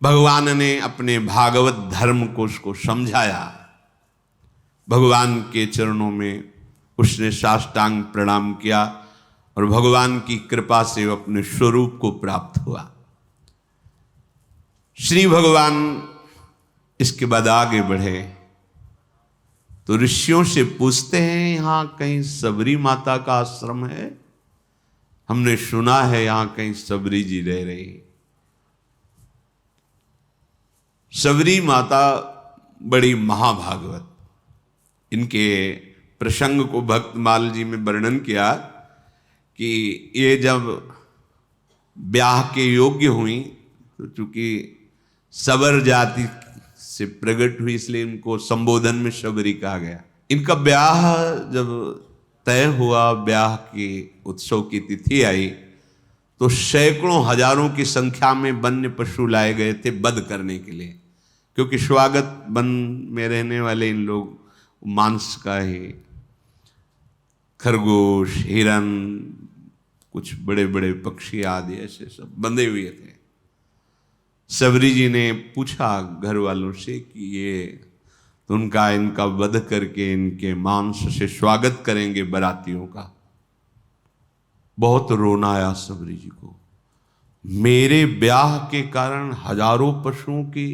भगवान ने अपने भागवत धर्म को उसको समझाया। भगवान के चरणों में उसने साष्टांग प्रणाम किया और भगवान की कृपा से वो अपने स्वरूप को प्राप्त हुआ। श्री भगवान इसके बाद आगे बढ़े तो ऋषियों से पूछते हैं, यहां कहीं सबरी माता का आश्रम है? हमने सुना है यहां कहीं सबरी जी रह रही। सबरी माता बड़ी महाभागवत। इनके प्रसंग को भक्तमाल जी में वर्णन किया कि ये जब ब्याह के योग्य हुई तो चूंकि सबर जाति से प्रकट हुई, इसलिए इनको संबोधन में शबरी कहा गया। इनका ब्याह जब तय हुआ, ब्याह की उत्सव की तिथि आई, तो सैकड़ों हजारों की संख्या में वन्य पशु लाए गए थे वध करने के लिए, क्योंकि स्वागत वन में रहने वाले इन लोग मांस का ही, खरगोश, हिरन, कुछ बड़े बड़े पक्षी आदि ऐसे सब बंधे हुए थे। सबरी जी ने पूछा घर वालों से कि ये तो इनका वध करके इनके मांस से स्वागत करेंगे बरातियों का। बहुत रोना आया सबरी जी को। मेरे ब्याह के कारण हजारों पशुओं की,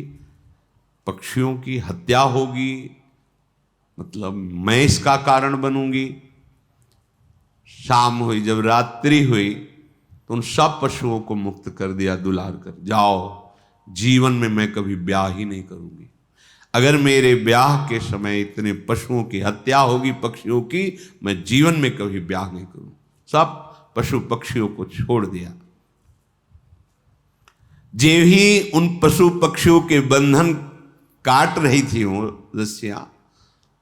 पक्षियों की हत्या होगी, मतलब मैं इसका कारण बनूंगी। शाम हुई, जब रात्रि हुई तो उन सब पशुओं को मुक्त कर दिया, दुलार कर, जाओ, जीवन में मैं कभी ब्याह ही नहीं करूंगी। अगर मेरे ब्याह के समय इतने पशुओं की हत्या होगी, पक्षियों की, मैं जीवन में कभी ब्याह नहीं करूं। सब पशु पक्षियों को छोड़ दिया। जे ही उन पशु पक्षियों के बंधन काट रही थी वो रस्सियां,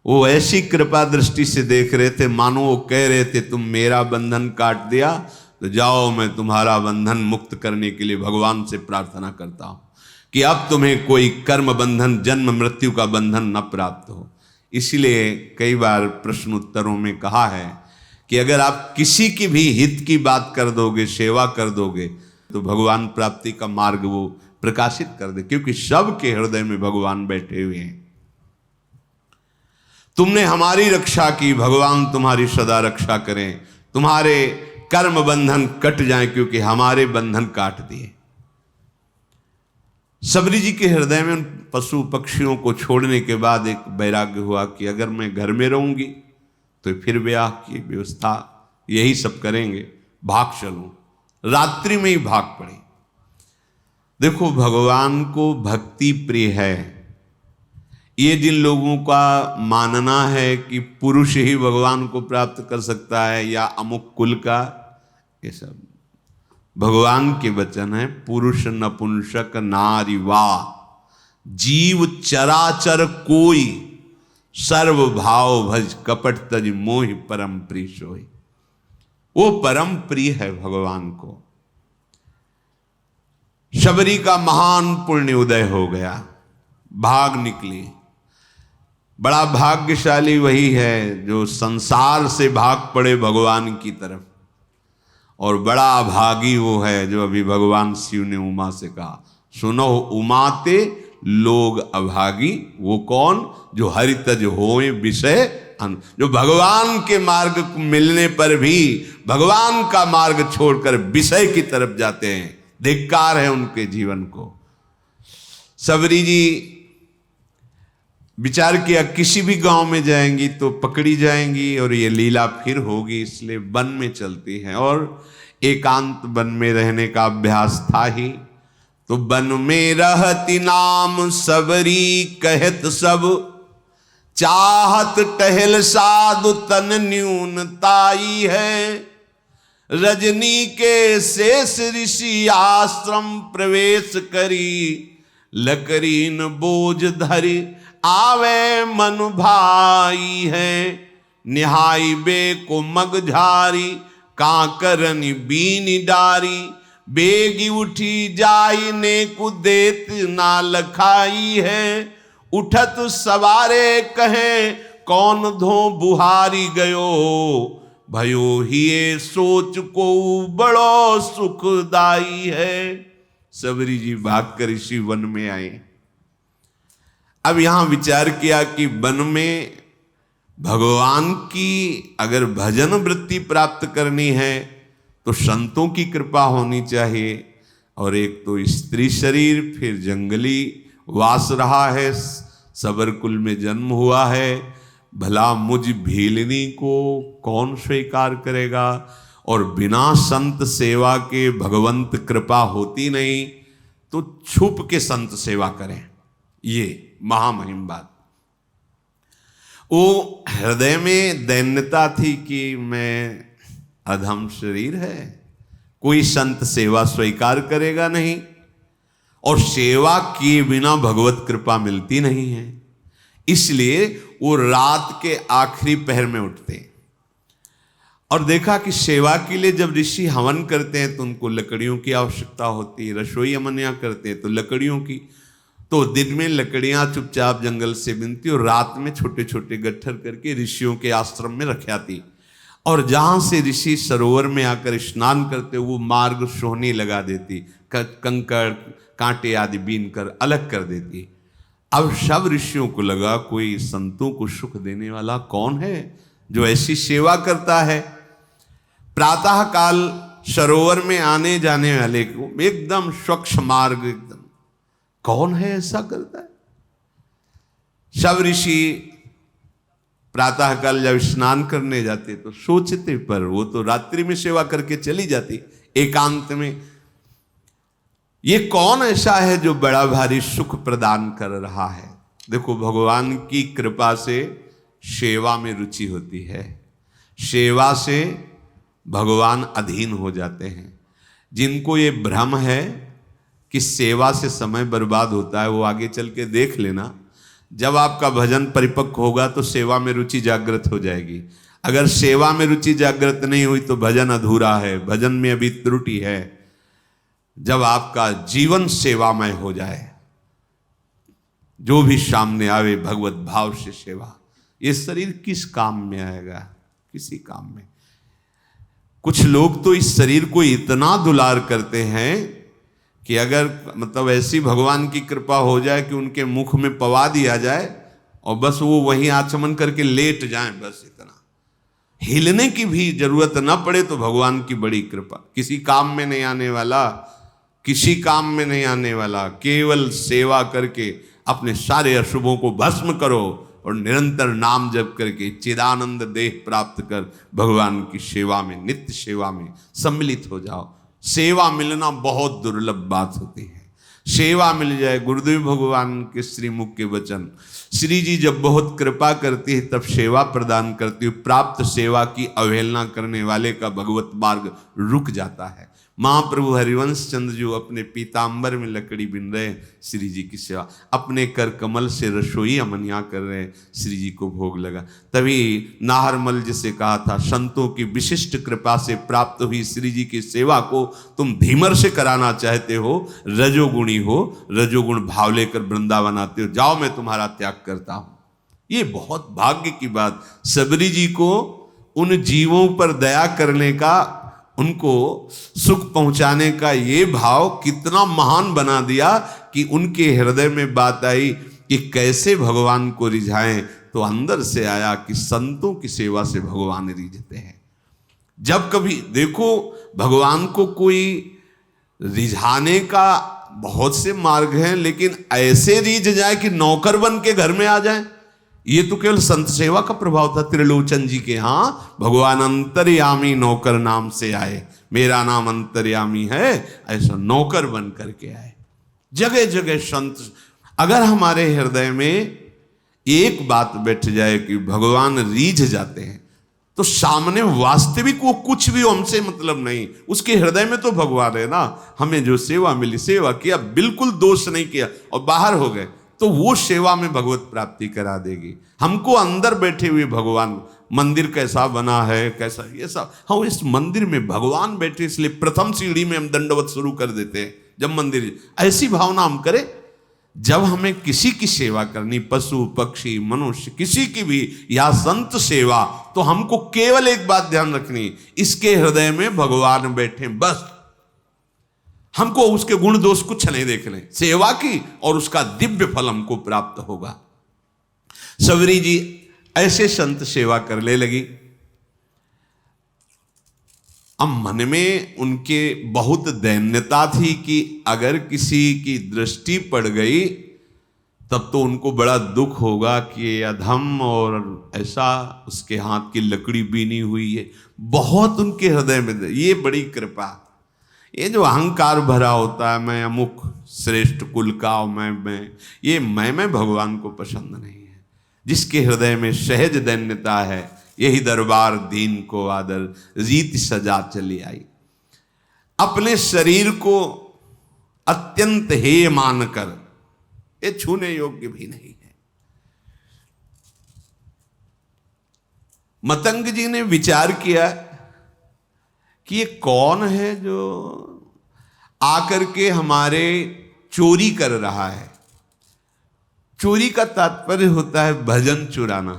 वो ऐसी कृपा दृष्टि से देख रहे थे मानो वो कह रहे थे तुम मेरा बंधन काट दिया तो जाओ, मैं तुम्हारा बंधन मुक्त करने के लिए भगवान से प्रार्थना करता हूं कि अब तुम्हें कोई कर्म बंधन, जन्म मृत्यु का बंधन न प्राप्त हो। इसलिए कई बार प्रश्न उत्तरों में कहा है कि अगर आप किसी की भी हित की बात कर दोगे, सेवा कर दोगे, तो भगवान प्राप्ति का मार्ग वो प्रकाशित कर दे, क्योंकि सबके हृदय में भगवान बैठे हुए हैं। तुमने हमारी रक्षा की, भगवान तुम्हारी सदा रक्षा करें, तुम्हारे कर्म बंधन कट जाएं, क्योंकि हमारे बंधन काट दिए। सबरी जी के हृदय में उन पशु पक्षियों को छोड़ने के बाद एक वैराग्य हुआ कि अगर मैं घर में रहूंगी तो फिर ब्याह की व्यवस्था यही सब करेंगे, भाग चलूं। रात्रि में ही भाग पड़े। देखो, भगवान को भक्ति प्रिय है। ये जिन लोगों का मानना है कि पुरुष ही भगवान को प्राप्त कर सकता है या अमुक कुल का, ये सब भगवान के वचन है। पुरुष नपुंसक नारी वा जीव चराचर कोई, सर्व भाव भज कपट तज मोहि परम प्रिय सोई। वो परम प्रिय है भगवान को। शबरी का महान पुण्य उदय हो गया, भाग निकली। बड़ा भाग्यशाली वही है जो संसार से भाग पड़े भगवान की तरफ, और बड़ा अभागी वो है जो अभी भगवान शिव ने उमा से कहा, सुनो उमाते लोग अभागी। वो कौन? जो हरितज होए विषय, जो भगवान के मार्ग को मिलने पर भी भगवान का मार्ग छोड़कर विषय की तरफ जाते हैं। धिक्कार है उनके जीवन को। सबरी जी विचार किया किसी भी गांव में जाएंगी तो पकड़ी जाएंगी और ये लीला फिर होगी, इसलिए वन में चलती हैं। और एकांत वन में रहने का अभ्यास था ही, तो वन में रहती नाम सबरी कहत सब, चाहत टहल साधु तन न्यूनताई है। रजनी के शेष ऋषि आश्रम प्रवेश करी, लकरीन बोझ धरी आवे मन भाई है, निहाई बे को मग झारी, कांकरनी बीन डारी, बेगी उठी जाई ने को देत ना लखाई है, उठत सवारे कहे कौन धो बुहारी गयो, भयो हिये सोच को बड़ो सुखदाई है। सबरी जी भागकर ऋषि वन में आए। अब यहां विचार किया कि वन में भगवान की अगर भजन वृत्ति प्राप्त करनी है तो संतों की कृपा होनी चाहिए, और एक तो स्त्री शरीर, फिर जंगली वास रहा है, सबर कुल में जन्म हुआ है, भला मुझ भीलनी को कौन स्वीकार करेगा, और बिना संत सेवा के भगवंत कृपा होती नहीं, तो छुप के संत सेवा करें, ये महामहिम बात। वो हृदय में दैन्यता थी कि मैं अधम शरीर है, कोई संत सेवा स्वीकार करेगा नहीं, और सेवा किए बिना भगवत कृपा मिलती नहीं है। इसलिए वो रात के आखिरी पहर में उठते हैं, और देखा कि सेवा के लिए जब ऋषि हवन करते हैं तो उनको लकड़ियों की आवश्यकता होती है, रसोई अमनिया करते हैं तो लकड़ियों की, तो दिन में लकड़ियां चुपचाप जंगल से बिनती और रात में छोटे छोटे गट्ठर करके ऋषियों के आश्रम में रख आती, और जहां से ऋषि सरोवर में आकर स्नान करते वो मार्ग सोहनी लगा देती, कंकड़ कांटे आदि बीन कर अलग कर देती। अब सब ऋषियों को लगा कोई संतों को सुख देने वाला कौन है जो ऐसी सेवा करता है। प्रातः काल सरोवर में आने जाने वाले को एकदम स्वच्छ मार्ग, एकदम कौन है ऐसा करता है। सब ऋषि प्रातः काल जब स्नान करने जाते तो सोचते, पर वो तो रात्रि में सेवा करके चली जाती एकांत में, ये कौन ऐसा है जो बड़ा भारी सुख प्रदान कर रहा है। देखो भगवान की कृपा से सेवा में रुचि होती है, सेवा से भगवान अधीन हो जाते हैं। जिनको ये भ्रम है कि सेवा से समय बर्बाद होता है, वो आगे चल के देख लेना, जब आपका भजन परिपक्व होगा तो सेवा में रुचि जागृत हो जाएगी। अगर सेवा में रुचि जागृत नहीं हुई तो भजन अधूरा है, भजन में अभी त्रुटि है। जब आपका जीवन सेवामय हो जाए, जो भी सामने आवे भगवत भाव से सेवा, ये शरीर किस काम में आएगा, किसी काम में। कुछ लोग तो इस शरीर को इतना दुलार करते हैं कि अगर मतलब ऐसी भगवान की कृपा हो जाए कि उनके मुख में पवा दिया जाए और बस वो वहीं आचमन करके लेट जाएं, बस इतना, हिलने की भी जरूरत ना पड़े तो भगवान की बड़ी कृपा। किसी काम में नहीं आने वाला, किसी काम में नहीं आने वाला, केवल सेवा करके अपने सारे अशुभों को भस्म करो और निरंतर नाम जप करके चिदानंद देह प्राप्त कर भगवान की सेवा में, नित्य सेवा में सम्मिलित हो जाओ। सेवा मिलना बहुत दुर्लभ बात होती है, सेवा मिल जाए। गुरुदेव भगवान के श्रीमुख के वचन, श्री जी जब बहुत कृपा करती है तब सेवा प्रदान करती है, प्राप्त सेवा की अवहेलना करने वाले का भगवत मार्ग रुक जाता है। महाप्रभु हरिवंश चंद्र जो अपने पीताम्बर में लकड़ी बिन रहे श्री जी की सेवा, अपने कर कमल से रसोई अमनिया कर रहे श्री जी को भोग लगा। तभी नाहरमल जिसे कहा था, संतों की विशिष्ट कृपा से प्राप्त हुई श्री जी की सेवा को तुम धीमर से कराना चाहते हो, रजोगुणी हो, रजोगुण भाव लेकर वृंदावन आते हो, जाओ मैं तुम्हारा त्याग करता हूं। ये बहुत भाग्य की बात। सबरी जी को उन जीवों पर दया करने का, उनको सुख पहुंचाने का ये भाव कितना महान बना दिया कि उनके हृदय में बात आई कि कैसे भगवान को रिझाएं। तो अंदर से आया कि संतों की सेवा से भगवान रिझते हैं। जब कभी देखो भगवान को कोई रिझाने का बहुत से मार्ग हैं, लेकिन ऐसे रिझ जाए कि नौकर बन के घर में आ जाए, ये तो केवल संत सेवा का प्रभाव था। त्रिलोचन जी के यहाँ भगवान अंतर्यामी नौकर नाम से आए, मेरा नाम अंतर्यामी है, ऐसा नौकर बन करके आए। जगह जगह संत, अगर हमारे हृदय में एक बात बैठ जाए कि भगवान रीझ जाते हैं, तो सामने वास्तविक वो कुछ भी हमसे मतलब नहीं, उसके हृदय में तो भगवान है ना। हमें जो सेवा मिली, सेवा किया, बिल्कुल दोष नहीं किया और बाहर हो गए, तो वो सेवा में भगवत प्राप्ति करा देगी। हमको अंदर बैठे हुए भगवान, मंदिर कैसा बना है, कैसा ये सब, हम इस मंदिर में भगवान बैठे, इसलिए प्रथम सीढ़ी में हम दंडवत शुरू कर देते हैं। जब मंदिर, ऐसी भावना हम करें, जब हमें किसी की सेवा करनी, पशु पक्षी मनुष्य किसी की भी, या संत सेवा, तो हमको केवल एक बात ध्यान रखनी, इसके हृदय में भगवान बैठे, बस। हमको उसके गुण दोष कुछ नहीं देखने, सेवा की और उसका दिव्य फल हमको प्राप्त होगा। सबरी जी ऐसे संत सेवा करने लगी। अब मन में उनके बहुत दैन्यता थी कि अगर किसी की दृष्टि पड़ गई तब तो उनको बड़ा दुख होगा कि ये अधम, और ऐसा उसके हाथ की लकड़ी बीनी हुई है। बहुत उनके हृदय में ये बड़ी कृपा, ये जो अहंकार भरा होता है, मैं अमुक श्रेष्ठ कुल का, मैं ये मैं भगवान को पसंद नहीं है। जिसके हृदय में सहज दैन्यता है, यही दरबार दीन को आदर, रीत सजा चली आई। अपने शरीर को अत्यंत हेय मानकर, ये छूने योग्य भी नहीं है। मतंग जी ने विचार किया कि ये कौन है जो आकर के हमारे चोरी कर रहा है। चोरी का तात्पर्य होता है भजन चुराना।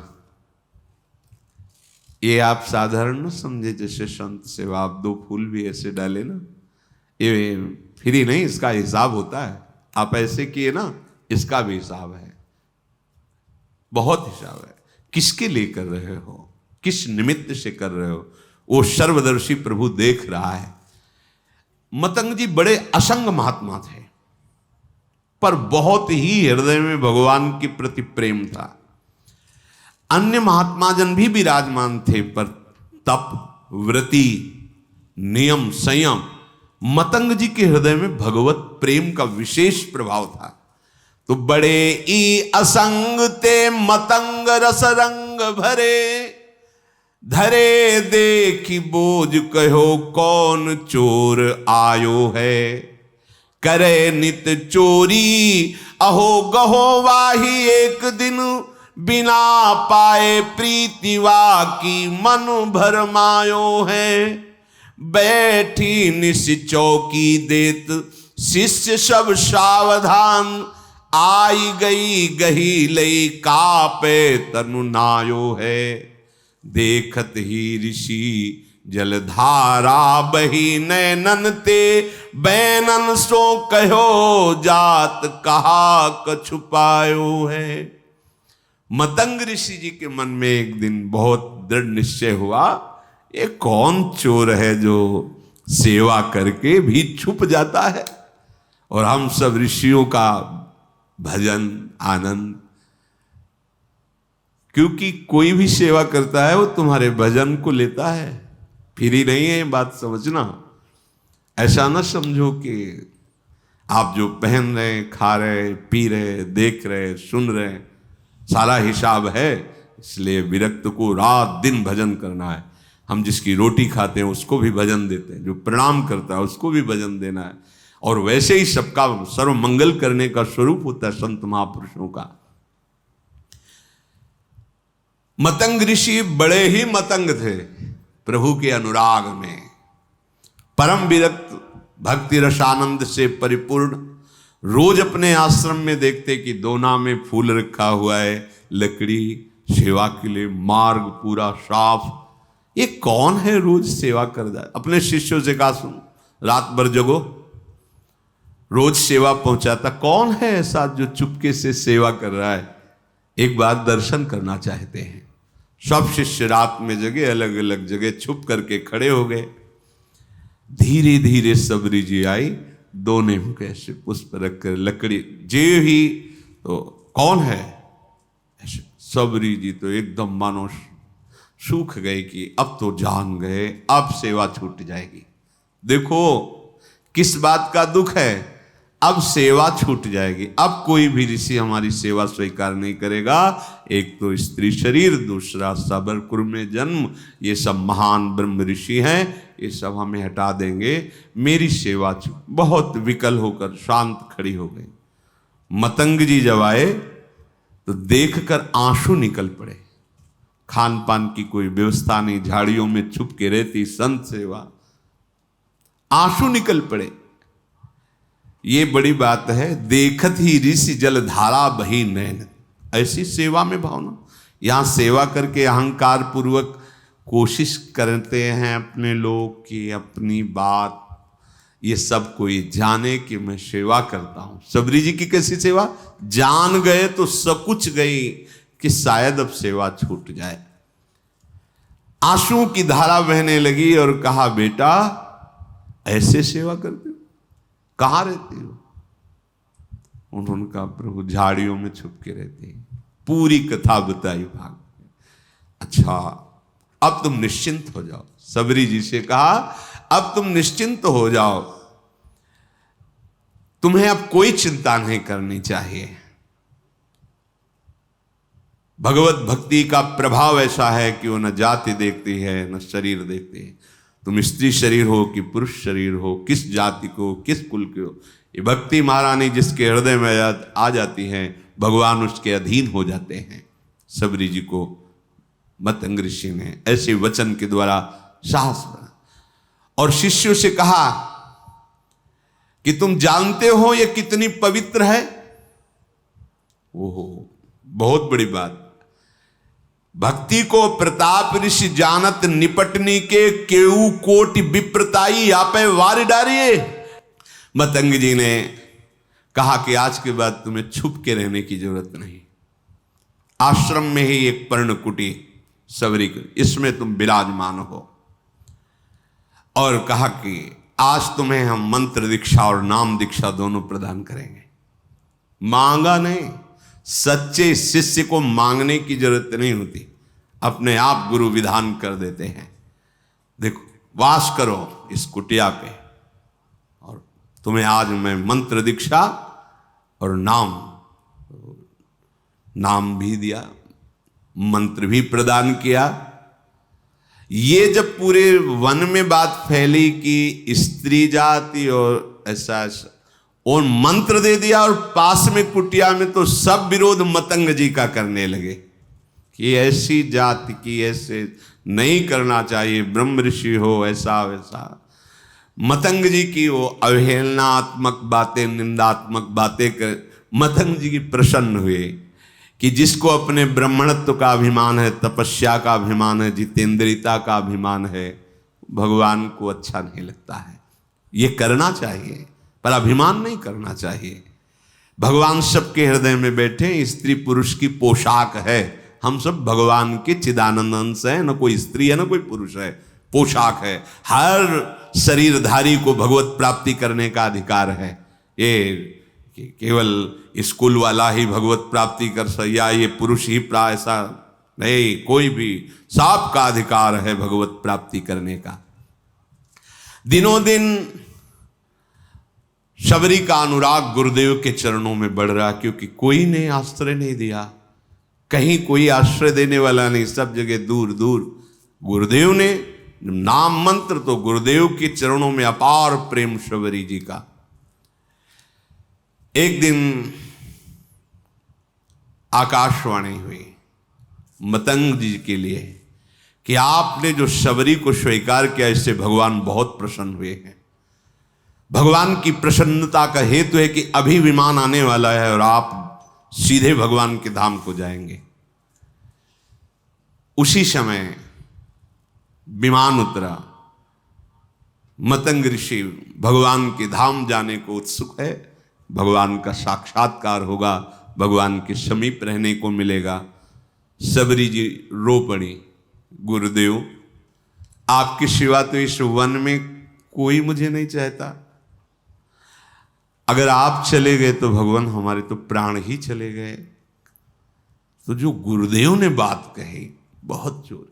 ये आप साधारण न समझे, जैसे संत सेवा आप 2 फूल भी ऐसे डाले ना, ये फ्री नहीं, इसका हिसाब होता है। आप ऐसे किए ना, इसका भी हिसाब है, बहुत हिसाब है। किसके लिए कर रहे हो, किस निमित्त से कर रहे हो, वो सर्वदर्शी प्रभु देख रहा है। मतंग जी बड़े असंग महात्मा थे, पर बहुत ही हृदय में भगवान के प्रति प्रेम था। अन्य महात्मा जन भी विराजमान थे, पर तप, व्रति, नियम, संयम, मतंग जी के हृदय में भगवत प्रेम का विशेष प्रभाव था। तो बड़े ई असंग ते मतंग रस रंग भरे, धरे देखी बोझ कहो कौन चोर आयो है। करे नित चोरी अहो गहो वाही एक दिन, बिना पाए प्रीतिवा की मन भरमायो है। बैठी निस चौकी देत शिष्य सब सावधान, आई गई गही लई कापे तनु नायो है। देखत ही ऋषि जलधारा बही नैनन ते, बैनन सो कहो जात कहा कछुपायो है। मतंग ऋषि जी के मन में एक दिन बहुत दृढ़ निश्चय हुआ, ये कौन चोर है जो सेवा करके भी छुप जाता है, और हम सब ऋषियों का भजन आनंद। क्योंकि कोई भी सेवा करता है वो तुम्हारे भजन को लेता है, फ्री नहीं है, बात समझना। ऐसा ना समझो कि आप जो पहन रहे, खा रहे, पी रहे, देख रहे, सुन रहे, सारा हिसाब है, इसलिए विरक्त को रात दिन भजन करना है। हम जिसकी रोटी खाते हैं उसको भी भजन देते हैं, जो प्रणाम करता है उसको भी भजन देना है। और वैसे ही सबका सर्व मंगल करने का स्वरूप होता है संत महापुरुषों का। मतंग ऋषि बड़े ही मतंग थे प्रभु के अनुराग में, परम विरक्त, भक्ति रसानंद से परिपूर्ण। रोज अपने आश्रम में देखते कि दोना में फूल रखा हुआ है, लकड़ी, सेवा के लिए मार्ग पूरा साफ। ये कौन है रोज सेवा कर रहा है? अपने शिष्यों से कहा, सुन, रात भर जगो, रोज सेवा पहुंचाता। कौन है ऐसा जो चुपके से सेवा कर रहा है? एक बार दर्शन करना चाहते हैं। सब शिष्य रात में जगह, अलग अलग जगह छुप करके खड़े हो गए। धीरे धीरे सबरी जी आई, दोने में कैसे पुष्प रखकर लकड़ी जे ही, तो कौन है? ऐसे सबरी जी तो एकदम मानो सूख गए कि अब तो जान गए, अब सेवा छूट जाएगी। देखो किस बात का दुख है, अब सेवा छूट जाएगी। अब कोई भी ऋषि हमारी सेवा स्वीकार नहीं करेगा। एक तो स्त्री शरीर, दूसरा सबरपुर में जन्म, ये सब महान ब्रह्म ऋषि हैं, ये सब हमें हटा देंगे, मेरी सेवा बहुत विकल होकर शांत खड़ी हो गई। मतंग जी जब आए तो देखकर आंसू निकल पड़े। खान पान की कोई व्यवस्था नहीं, झाड़ियों में छुप के रहती संत सेवा, आंसू निकल पड़े। ये बड़ी बात है। देखत ही ऋषि जल धारा बही नैन, ऐसी सेवा में भावना। यहां सेवा करके अहंकार पूर्वक कोशिश करते हैं अपने लोग की अपनी बात ये सब कोई जाने कि मैं सेवा करता हूं। सबरी जी की कैसी सेवा, जान गए तो सब कुछ गई कि शायद अब सेवा छूट जाए। आंसू की धारा बहने लगी और कहा बेटा ऐसे सेवा करते हो, कहां रहते हो? उन्होंने कहा प्रभु झाड़ियों में छुप के रहते हैं। पूरी कथा बताई भाग। अच्छा अब तुम निश्चिंत हो जाओ। सबरी जी से कहा अब तुम निश्चिंत हो जाओ, तुम्हें अब कोई चिंता नहीं करनी चाहिए। भगवत भक्ति का प्रभाव ऐसा है कि वो न जाति देखती है न शरीर देखती है। तुम स्त्री शरीर हो कि पुरुष शरीर हो, किस जाति को किस कुल के हो, ये भक्ति महारानी जिसके हृदय में आ जाती है भगवान उसके अधीन हो जाते हैं। सबरी जी को मतंग ऋषि ने ऐसे वचन के द्वारा साहस बना और शिष्यों से कहा कि तुम जानते हो ये कितनी पवित्र है। ओहो बहुत बड़ी बात। भक्ति को प्रताप ऋषि जानत निपटनी के केऊ कोटि विप्रताई आपे वार डारिये। मतंग जी ने कहा कि आज के बाद तुम्हें छुप के रहने की जरूरत नहीं। आश्रम में ही एक पर्णकुटी सबरी, इसमें तुम विराजमान हो। और कहा कि आज तुम्हें हम मंत्र दीक्षा और नाम दीक्षा दोनों प्रदान करेंगे। मांगा नहीं, सच्चे शिष्य को मांगने की जरूरत नहीं होती, अपने आप गुरु विधान कर देते हैं। देखो वास करो इस कुटिया पे और तुम्हें आज मैं मंत्र दीक्षा और नाम भी दिया, मंत्र भी प्रदान किया। ये जब पूरे वन में बात फैली कि स्त्री जाति और ऐसा और मंत्र दे दिया और पास में कुटिया में, तो सब विरोध मतंग जी का करने लगे कि ऐसी जाति की ऐसे नहीं करना चाहिए, ब्रह्म ऋषि हो ऐसा वैसा। मतंग जी की वो अवहेलनात्मक बातें, निंदात्मक बातें कर मतंग जी की प्रसन्न हुए कि जिसको अपने ब्राह्मणत्व का अभिमान है, तपस्या का अभिमान है, जितेंद्रियता का अभिमान है, भगवान को अच्छा नहीं लगता है। ये करना चाहिए पर अभिमान नहीं करना चाहिए। भगवान सबके हृदय में बैठे, स्त्री पुरुष की पोशाक है। हम सब भगवान के चिदानंद अंश है, न कोई स्त्री है न कोई पुरुष है, पोशाक है। हर शरीरधारी को भगवत प्राप्ति करने का अधिकार है। ये केवल स्कूल वाला ही भगवत प्राप्ति कर सया, ये पुरुष ही ऐसा नहीं, कोई भी सबका अधिकार है भगवत प्राप्ति करने का। दिनों दिन शबरी का अनुराग गुरुदेव के चरणों में बढ़ रहा, क्योंकि कोई ने आश्रय नहीं दिया, कहीं कोई आश्रय देने वाला नहीं, सब जगह दूर दूर। गुरुदेव ने नाम मंत्र, तो गुरुदेव के चरणों में अपार प्रेम शबरी जी का। एक दिन आकाशवाणी हुई मतंग जी के लिए कि आपने जो शबरी को स्वीकार किया, इससे भगवान बहुत प्रसन्न हुए हैं। भगवान की प्रसन्नता का हेतु है कि अभी विमान आने वाला है और आप सीधे भगवान के धाम को जाएंगे। उसी समय विमान उतरा। मतंग ऋषि भगवान के धाम जाने को उत्सुक है, भगवान का साक्षात्कार होगा, भगवान के समीप रहने को मिलेगा। सबरी जी रो पड़ी, गुरुदेव आपकी सिवा तो इस वन में कोई मुझे नहीं चाहता, अगर आप चले गए तो भगवान हमारे तो प्राण ही चले गए। तो जो गुरुदेव ने बात कही बहुत जोर।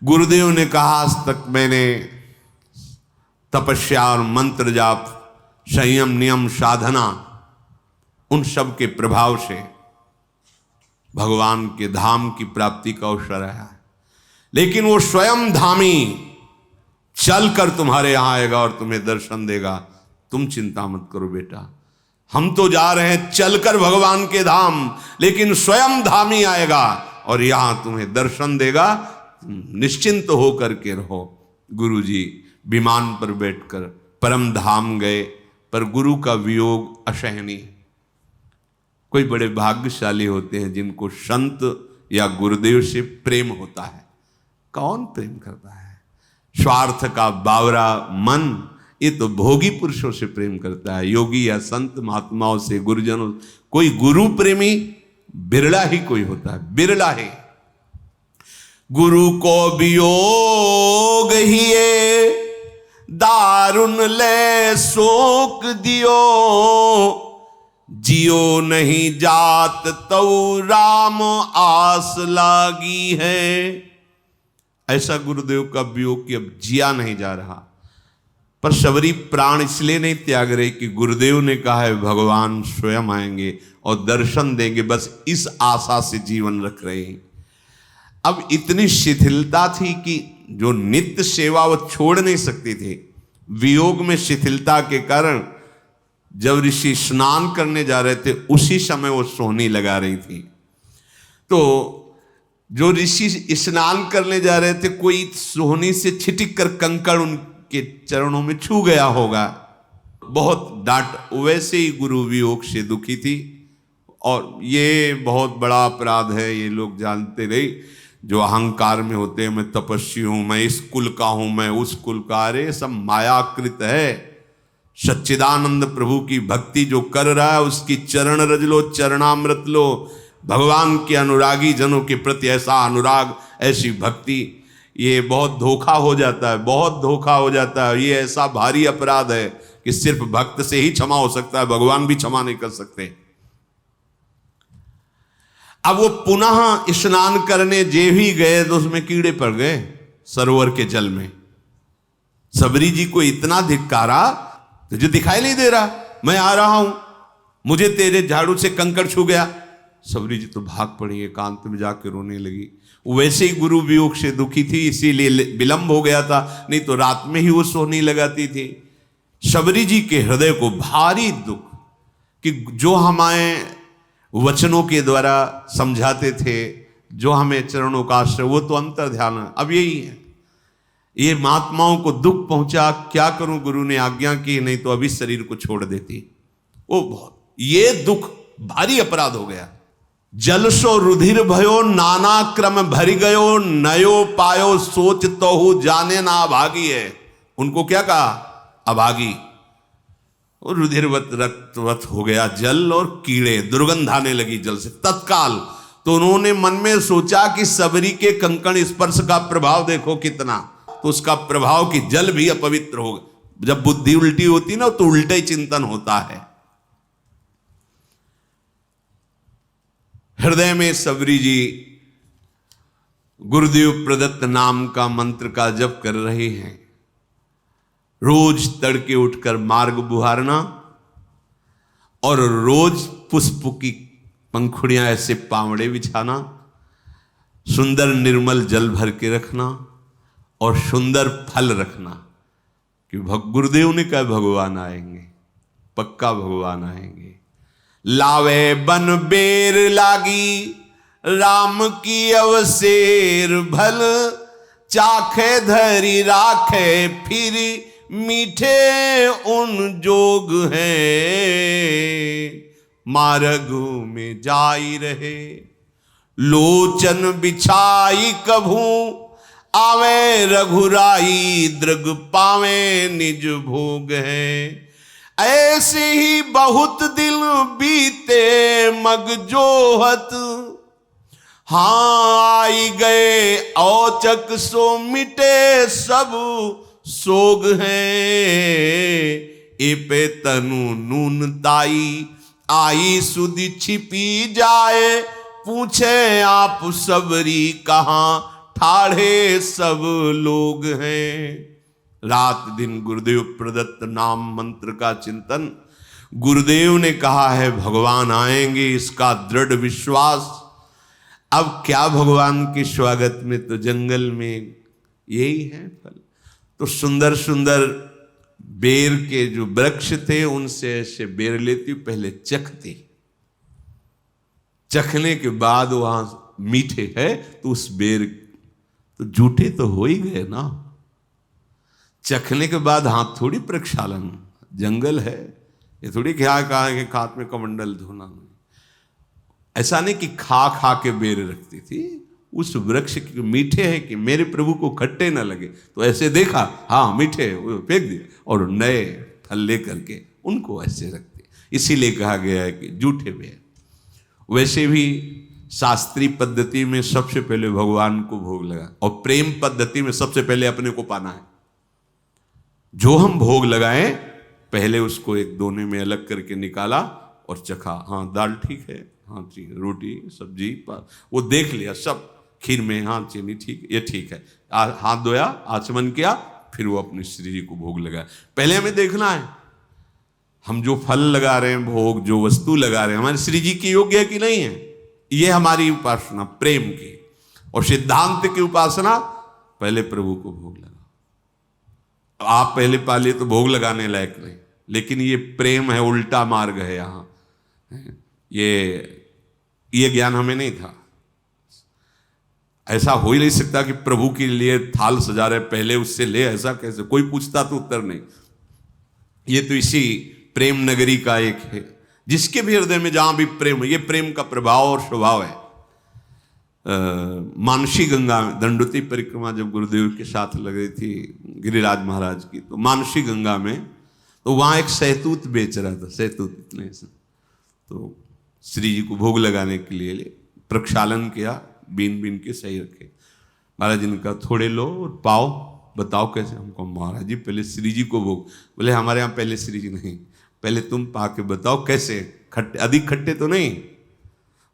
गुरुदेव ने कहा आज तक मैंने तपस्या और मंत्र जाप, संयम नियम साधना, उन सब के प्रभाव से भगवान के धाम की प्राप्ति का अवसर आया, लेकिन वो स्वयं धामी चलकर तुम्हारे यहां आएगा और तुम्हें दर्शन देगा। तुम चिंता मत करो बेटा, हम तो जा रहे हैं चलकर भगवान के धाम, लेकिन स्वयं धाम ही आएगा और यहां तुम्हें दर्शन देगा, निश्चिंत होकर के रहो। गुरुजी विमान पर बैठकर परम धाम गए, पर गुरु का वियोग असहनीय। कोई बड़े भाग्यशाली होते हैं जिनको संत या गुरुदेव से प्रेम होता है। कौन प्रेम करता है? स्वार्थ का बावरा मन, ये तो भोगी पुरुषों से प्रेम करता है। योगी या संत महात्माओं से, गुरुजनों, कोई गुरु प्रेमी बिरला ही कोई होता है, बिरला ही। गुरु को वियोग हिए दारुण ले शोक दियो, जियो नहीं जात तो राम आस लागी है। ऐसा गुरुदेव का वियोग कि अब जिया नहीं जा रहा। पर शबरी प्राण इसलिए नहीं त्याग रहे कि गुरुदेव ने कहा है भगवान स्वयं आएंगे और दर्शन देंगे, बस इस आशा से जीवन रख रहे हैं। अब इतनी शिथिलता थी कि जो नित्य सेवा वो छोड़ नहीं सकती थी। वियोग में शिथिलता के कारण जब ऋषि स्नान करने जा रहे थे उसी समय वो सोहनी लगा रही थी। तो जो ऋषि स्नान करने जा रहे थे, कोई सोहनी से छिटिक कर कंकड़ उनके चरणों में छू गया होगा, बहुत डांट। वैसे ही गुरु वियोग से दुखी थी। और ये बहुत बड़ा अपराध है, ये लोग जानते नहीं जो अहंकार में होते हैं, मैं तपस्वी हूं, मैं इस कुल का हूं, मैं उस कुल का। अरे सब मायाकृत है। सच्चिदानंद प्रभु की भक्ति जो कर रहा है उसकी चरण रज लो, चरणामृत लो। भगवान के अनुरागी जनों के प्रति ऐसा अनुराग, ऐसी भक्ति, ये बहुत धोखा हो जाता है, बहुत धोखा हो जाता है। ये ऐसा भारी अपराध है कि सिर्फ भक्त से ही क्षमा हो सकता है, भगवान भी क्षमा नहीं कर सकते। अब वो पुनः स्नान करने जे भी गए तो उसमें कीड़े पड़ गए सरोवर के जल में। सबरी जी को इतना धिक्कारा, तुझे दिखाई नहीं दे रहा, मैं आ रहा हूं, मुझे तेरे झाड़ू से कंकड़ छू गया। सबरी जी तो भाग पड़ी, एकांत में जाकर रोने लगी। वैसे ही गुरु वियोग से दुखी थी, इसीलिए विलंब हो गया था, नहीं तो रात में ही वो सोहनी लगाती थी। सबरी जी के हृदय को भारी दुख कि जो हमारे वचनों के द्वारा समझाते थे, जो हमें चरणों का आश्रय, वो तो अंतर ध्यान है। अब यही है, ये महात्माओं को दुख पहुंचा, क्या करूं, गुरु ने आज्ञा की, नहीं तो अभी शरीर को छोड़ देती। वो बहुत, ये दुख भारी अपराध हो गया। जलसो रुधिर भयो नाना क्रम भरी गयो, नयो पायो सोच तो जाने ना अभागी है। उनको क्या कहा? अभागी। और रुधिरवत रक्तवत हो गया जल, और कीड़े, दुर्गंध आने लगी जल से तत्काल। तो उन्होंने मन में सोचा कि सबरी के कंकण स्पर्श का प्रभाव देखो कितना, तो उसका प्रभाव कि जल भी अपवित्र होगा। जब बुद्धि उल्टी होती ना तो उल्टा ही चिंतन होता है। हृदय में सबरी जी गुरुदेव प्रदत्त नाम का मंत्र का जप कर रहे हैं। रोज तड़के उठकर मार्ग बुहारना और रोज पुष्प की पंखुड़ियां ऐसे पावड़े बिछाना, सुंदर निर्मल जल भर के रखना और सुंदर फल रखना। कि गुरुदेव ने कहा भगवान आएंगे, पक्का भगवान आएंगे। लावे बन बेर लागी राम की अवसेर भल, चाखे धरी राखे फिर मीठे उन जोग हैं। मार्गो में जाई रहे लोचन बिछाई कभू, आवे रघुराई दृग पावे निज भोग है। ऐसे ही बहुत दिन बीते मग जोहत, हाँ आई गए औचक सो मिटे सब सोग हैं। ए पे तनु नून ताई आई सुधि छिपी जाए, पूछे आप सबरी कहाँ ठाढ़े सब लोग हैं। रात दिन गुरुदेव प्रदत्त नाम मंत्र का चिंतन। गुरुदेव ने कहा है भगवान आएंगे, इसका दृढ़ विश्वास। अब क्या भगवान के स्वागत में तो जंगल में यही है फल। तो सुंदर सुंदर बेर के जो वृक्ष थे उनसे ऐसे बेर लेती, पहले चखती, चखने के बाद वहां मीठे है तो उस बेर तो जूठे तो हो ही गए ना। चखने के बाद हाथ थोड़ी प्रक्षालन, जंगल है ये थोड़ी क्या कहा कि हाथ में कमंडल धोना नहीं। ऐसा नहीं कि खा खा के बेर रखती थी, उस वृक्ष के मीठे हैं कि मेरे प्रभु को खट्टे ना लगे तो ऐसे देखा, हाँ मीठे, फेंक दिए और नए फल लेकर के उनको ऐसे रखते। इसीलिए कहा गया है कि जूठे बेर। वैसे भी शास्त्रीय पद्धति में सबसे पहले भगवान को भोग लगा, और प्रेम पद्धति में सबसे पहले अपने को पाना है। जो हम भोग लगाएं पहले उसको एक दोने में अलग करके निकाला और चखा, हाँ दाल ठीक है, हाँ ठीक है, रोटी सब्जी वो देख लिया सब, खीर में हाँ चीनी ठीक, ये ठीक है, हाथ धोया, आचमन किया, फिर वो अपने श्री जी को भोग लगाया। पहले हमें देखना है हम जो फल लगा रहे हैं, भोग जो वस्तु लगा रहे हैं, हमारे श्री जी की योग्य है कि नहीं है। ये हमारी उपासना प्रेम की, और सिद्धांत की उपासना पहले प्रभु को भोग लगा। आप पहले पालिए तो भोग लगाने लायक नहीं, लेकिन ये प्रेम है, उल्टा मार्ग है यहाँ। ये ज्ञान हमें नहीं था। ऐसा हो ही नहीं सकता कि प्रभु के लिए थाल सजा रहे पहले उससे ले, ऐसा कैसे? कोई पूछता तो उत्तर नहीं। ये तो इसी प्रेम नगरी का एक है, जिसके भी हृदय में जहां भी प्रेम है, ये प्रेम का प्रभाव और स्वभाव है। मानसी गंगा में दंडोती परिक्रमा जब गुरुदेव के साथ लग रही थी गिरिराज महाराज की, तो मानसी गंगा में तो वहां एक सहतूत बेच रहा था, सहतूत इतने से, तो श्री जी को भोग लगाने के लिए प्रक्षालन किया, बीन बीन के सही रखे। महाराज जी ने कहा थोड़े लो और पाओ, बताओ कैसे? हमको महाराज जी पहले श्री जी को भोग। बोले हमारे यहाँ पहले श्री जी नहीं, पहले तुम पा के बताओ कैसे, खट्टे अधिक खट्टे तो नहीं?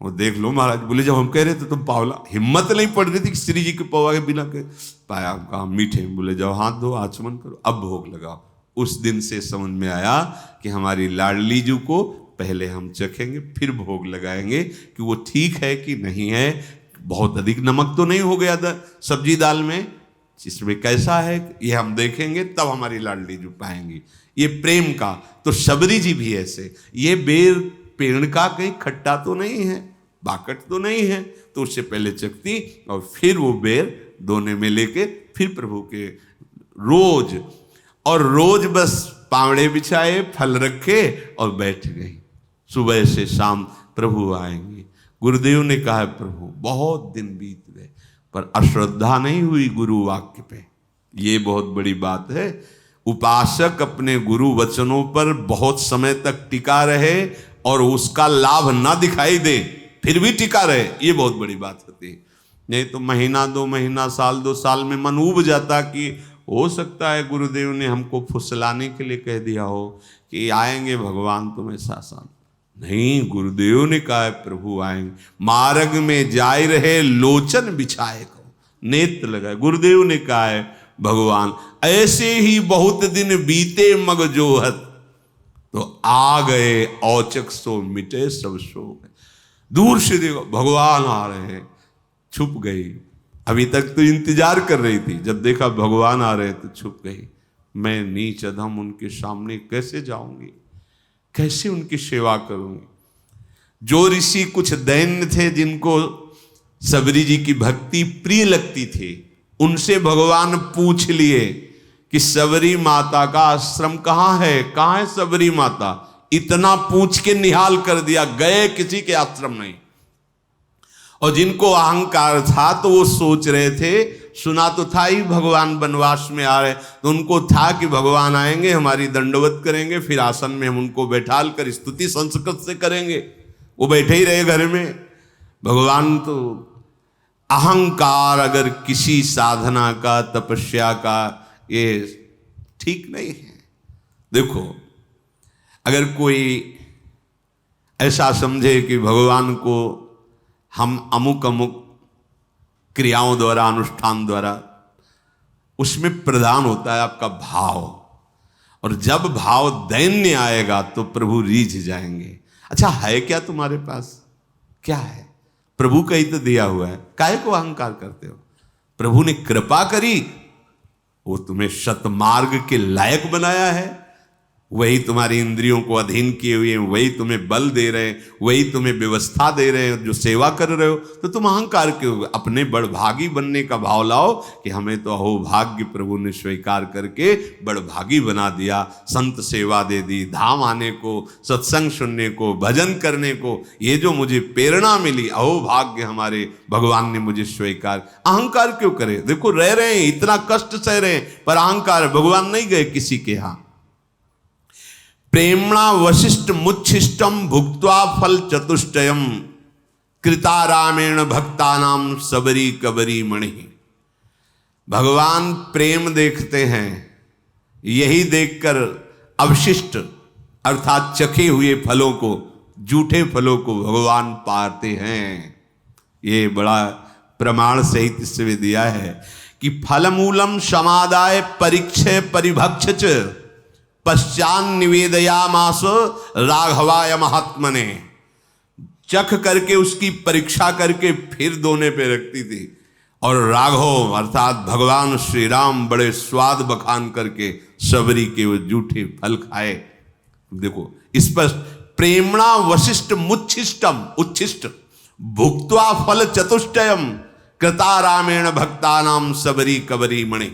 वो देख लो महाराज। बोले जब हम कह रहे थे तुम पावला, हिम्मत नहीं पड़ रही थी कि श्री जी के पवा के बिना के पाया। कहा मीठे। बोले जाओ हाथ धो, आचमन करो, अब भोग लगाओ। उस दिन से समझ में आया कि हमारी लाडली जी को पहले हम चखेंगे, फिर भोग लगाएंगे कि वो ठीक है कि नहीं है। बहुत अधिक नमक तो नहीं हो गया था सब्जी दाल में, इसमें कैसा है ये हम देखेंगे, तब हमारी लाडली जी पाएंगी। ये प्रेम का। तो शबरी जी भी ऐसे, ये बेर पेड़ का कहीं खट्टा तो नहीं है, बाकट तो नहीं है, तो उससे पहले चखती और फिर वो बेर दोने में लेके फिर प्रभु के रोज, और रोज बस पावड़े बिछाए, फल रखे और बैठ गई। सुबह से शाम प्रभु आएंगे। गुरुदेव ने कहा प्रभु बहुत दिन बीत गए पर अश्रद्धा नहीं हुई गुरु वाक्य पे। ये बहुत बड़ी बात है। उपासक अपने गुरु वचनों पर बहुत समय तक टिका रहे और उसका लाभ ना दिखाई दे, फिर भी टिका रहे, ये बहुत बड़ी बात होती है। नहीं तो महीना दो महीना, साल दो साल में मन उब जाता कि हो सकता है गुरुदेव ने हमको फुसलाने के लिए कह दिया हो कि आएंगे भगवान तुम्हें शासन। नहीं, गुरुदेव ने कहा है प्रभु आएंगे। मार्ग में जाए रहे लोचन बिछाए को, नेत्र लगाए। गुरुदेव ने कहा है भगवान ऐसे ही बहुत दिन बीते मग जोहत, तो आ गए औचक सो मिटे सब शोक। दूर से देखो भगवान आ रहे हैं, छुप गई। अभी तक तो इंतजार कर रही थी, जब देखा भगवान आ रहे तो छुप गई। मैं नीच अधम उनके सामने कैसे जाऊंगी, कैसे उनकी सेवा करूंगी? जो ऋषि कुछ दैन्य थे जिनको सबरी जी की भक्ति प्रिय लगती थी, उनसे भगवान पूछ लिए कि सबरी माता का आश्रम कहाँ है, कहाँ है सबरी माता? इतना पूछ के निहाल कर दिया, गए किसी के आश्रम नहीं। और जिनको अहंकार था तो वो सोच रहे थे, सुना तो था ही भगवान वनवास में आ रहे, तो उनको था कि भगवान आएंगे, हमारी दंडवत करेंगे, फिर आसन में हम उनको बैठाल कर स्तुति संस्कृत से करेंगे। वो बैठे ही रहे घर में। भगवान तो अहंकार अगर किसी साधना का, तपस्या का, ये ठीक नहीं है। देखो अगर कोई ऐसा समझे कि भगवान को हम अमुक अमुक क्रियाओं द्वारा, अनुष्ठान द्वारा, उसमें प्रधान होता है आपका भाव, और जब भाव दैन्य आएगा तो प्रभु रीझ जाएंगे। अच्छा है क्या तुम्हारे पास? क्या है? प्रभु का ही तो दिया हुआ है, काहे को अहंकार करते हो? प्रभु ने कृपा करी, वो तुम्हें सतमार्ग के लायक बनाया है, वही तुम्हारी इंद्रियों को अधीन किए हुए हैं, वही तुम्हें बल दे रहे हैं, वही तुम्हें व्यवस्था दे रहे हैं, जो सेवा कर रहे हो, तो तुम अहंकार क्यों? अपने बड़भागी बनने का भाव लाओ कि हमें तो अहोभाग्य प्रभु ने स्वीकार करके बड़भागी बना दिया, संत सेवा दे दी, धाम आने को, सत्संग सुनने को, भजन करने को, ये जो मुझे प्रेरणा मिली, अहोभाग्य हमारे भगवान ने मुझे स्वीकार। अहंकार क्यों करे? देखो रह रहे हैं, इतना कष्ट सह रहे हैं, पर अहंकार, भगवान नहीं गए किसी के यहां। प्रेमणा वशिष्ठ मुच्छिष्टम भुक्त्वा फल चतुष्टयम कृता रामेण भक्तानाम सबरी कबरी मणि। भगवान प्रेम देखते हैं, यही देखकर अवशिष्ट अर्थात चखे हुए फलों को, जूठे फलों को भगवान पाते हैं। ये बड़ा प्रमाण सहित इसमें दिया है कि फलमूलम समादाय परीक्षे परिभक्ष पश्चान निवेदयामास राघवाय महात्मने। चख करके उसकी परीक्षा करके फिर दोने पे रखती थी, और राघव अर्थात भगवान श्री राम बड़े स्वाद बखान करके सबरी के वो जूठे फल खाए। देखो इस पर प्रेमणा वशिष्ठ मुच्छिष्टम, उच्छिष्ट भुक्त्वा फल चतुष्टयम कृता रामेण भक्तानाम सबरी कबरी मणि।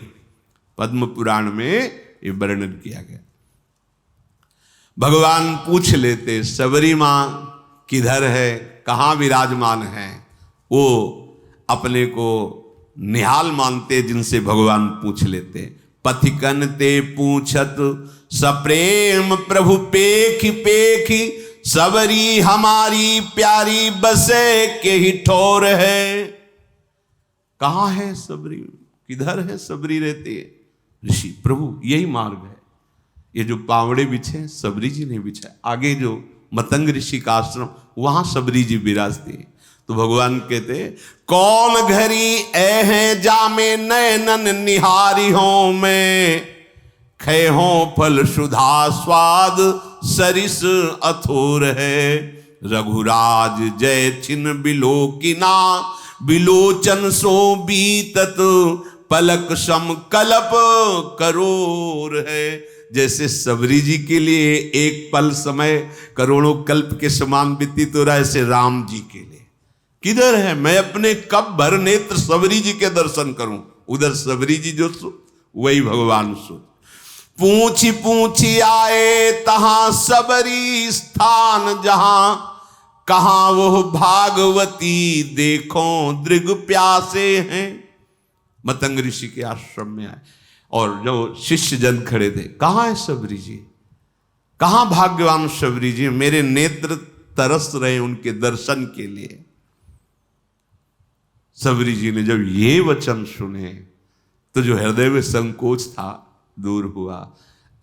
पद्म पुराण में ये वर्णन किया गया। भगवान पूछ लेते सबरी माँ किधर है, कहाँ विराजमान है, वो अपने को निहाल मानते जिनसे भगवान पूछ लेते। पथिकन ते पूछत सप्रेम प्रभु पेखी पेखी सबरी हमारी प्यारी बसे के ही ठोर है। कहाँ है सबरी, किधर है सबरी रहती है? ऋषि प्रभु यही मार्ग है, ये जो पावड़े बिछे सबरी जी ने बिछा, आगे जो मतंग ऋषि का आश्रम वहां सबरी जी विराजती। तो भगवान कहते कौन घरी ऐ हैं जामे नयनन निहारी हो मैं खे हो फल सुधा स्वाद सरिस अथोर है। रघुराज जय छिन बिलोकिना बिलोचन सो बीतत पलक सम कल्प करोर है। जैसे सबरी जी के लिए एक पल समय करोड़ों कल्प के समान व्यतीत हो रहा है, ऐसे राम जी के लिए किधर है? मैं अपने कब भर नेत्र सबरी जी के दर्शन करूं? उधर सबरी जी जो सो वही भगवान सो। पूछी पूछी आए तहां सबरी स्थान जहां कहां वो भागवती देखो दृग प्यासे हैं। मतंग ऋषि के आश्रम में आए और जो शिष्य जन खड़े थे, कहाँ है सबरी जी, कहाँ भाग्यवान सबरी जी, मेरे नेत्र तरस रहे उनके दर्शन के लिए। सबरी जी ने जब ये वचन सुने तो जो हृदय में संकोच था दूर हुआ,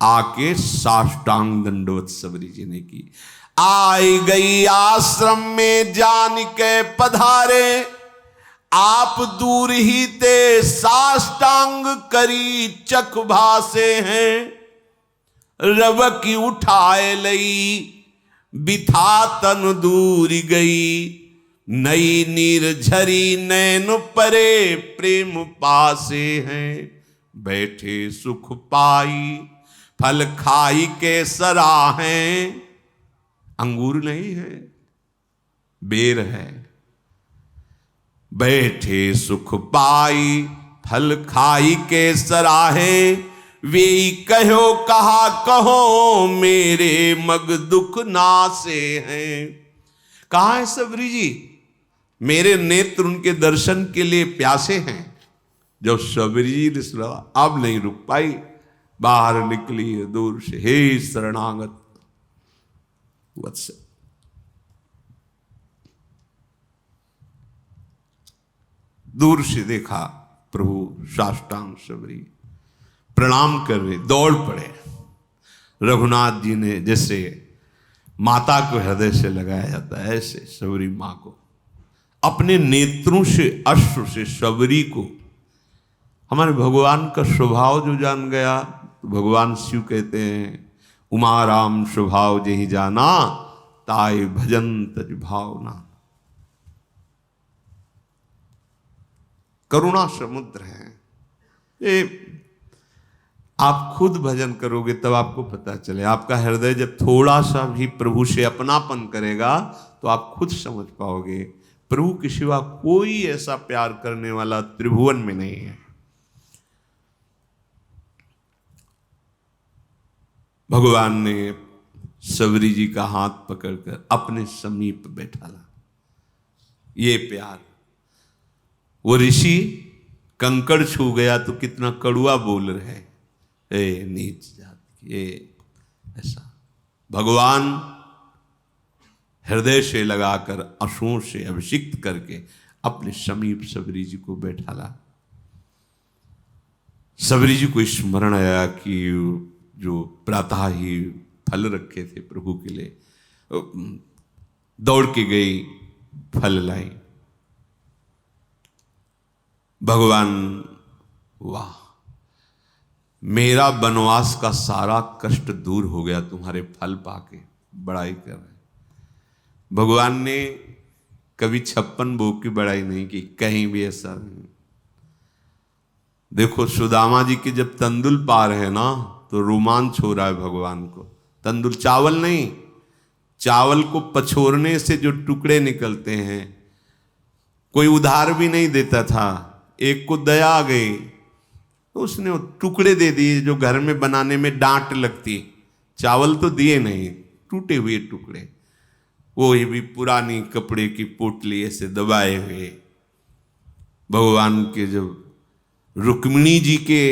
आके साष्टांग दंडवत सबरी जी ने की। आई गई आश्रम में जान के पधारे आप दूर ही ते साष्टांग करी चख भासे हैं। रव की उठाए लई बिथा तन दूर गई नई नीर झरी नैन परे प्रेम पासे हैं। बैठे सुख पाई फल खाई के सराहें। अंगूर नहीं है, बेर है। बैठे सुख पाई फल खाई के सराहे वे कहो कहा कहो मेरे मग दुख नासे हैं। कहाँ है सबरी जी? मेरे नेत्र उनके दर्शन के लिए प्यासे हैं। जब सबरी जी ने सुना अब नहीं रुक पाई, बाहर निकली दूर से, हे शरणागत वत्स। दूर से देखा प्रभु साष्टांग सबरी प्रणाम कर रहे, दौड़ पड़े। रघुनाथ जी ने जैसे माता को हृदय से लगाया जाता है, ऐसे सबरी माँ को अपने नेत्रों से अश्रु से सबरी को। हमारे भगवान का स्वभाव जो जान गया, तो भगवान शिव कहते हैं उमा राम स्वभाव जही जाना ताय भजन तज भावना। करुणा समुद्र है ये। आप खुद भजन करोगे तब आपको पता चले। आपका हृदय जब थोड़ा सा भी प्रभु से अपनापन करेगा तो आप खुद समझ पाओगे प्रभु के सिवा कोई ऐसा प्यार करने वाला त्रिभुवन में नहीं है। भगवान ने सबरी जी का हाथ पकड़कर अपने समीप बैठाला। ये प्यार, वो ऋषि कंकड़ छू गया तो कितना कड़ुआ बोल रहे, ए नीच जाति, ये ऐसा। भगवान हृदय से लगाकर आंसुओं से अभिषिक्त करके अपने समीप सबरी जी को बैठाला। सबरी जी को स्मरण आया कि जो प्रातः ही फल रखे थे प्रभु के लिए, दौड़ के गई, फल लाई। भगवान, वाह, मेरा वनवास का सारा कष्ट दूर हो गया तुम्हारे फल पाके, बड़ाई कर रहे। भगवान ने कभी 56 भोग की बड़ाई नहीं की, कहीं भी ऐसा नहीं। देखो सुदामा जी के जब तंदुल पा रहे हैं ना तो रोमांच हो रहा है भगवान को। तंदुल चावल नहीं, चावल को पछोरने से जो टुकड़े निकलते हैं, कोई उधार भी नहीं देता था। एक को दया आ गई तो उसने टुकड़े दे दिए जो घर में बनाने में डांट लगती। चावल तो दिए नहीं, टूटे हुए टुकड़े, वो भी पुरानी कपड़े की पोटली ऐसे दबाए हुए। भगवान के जब रुक्मिणी जी के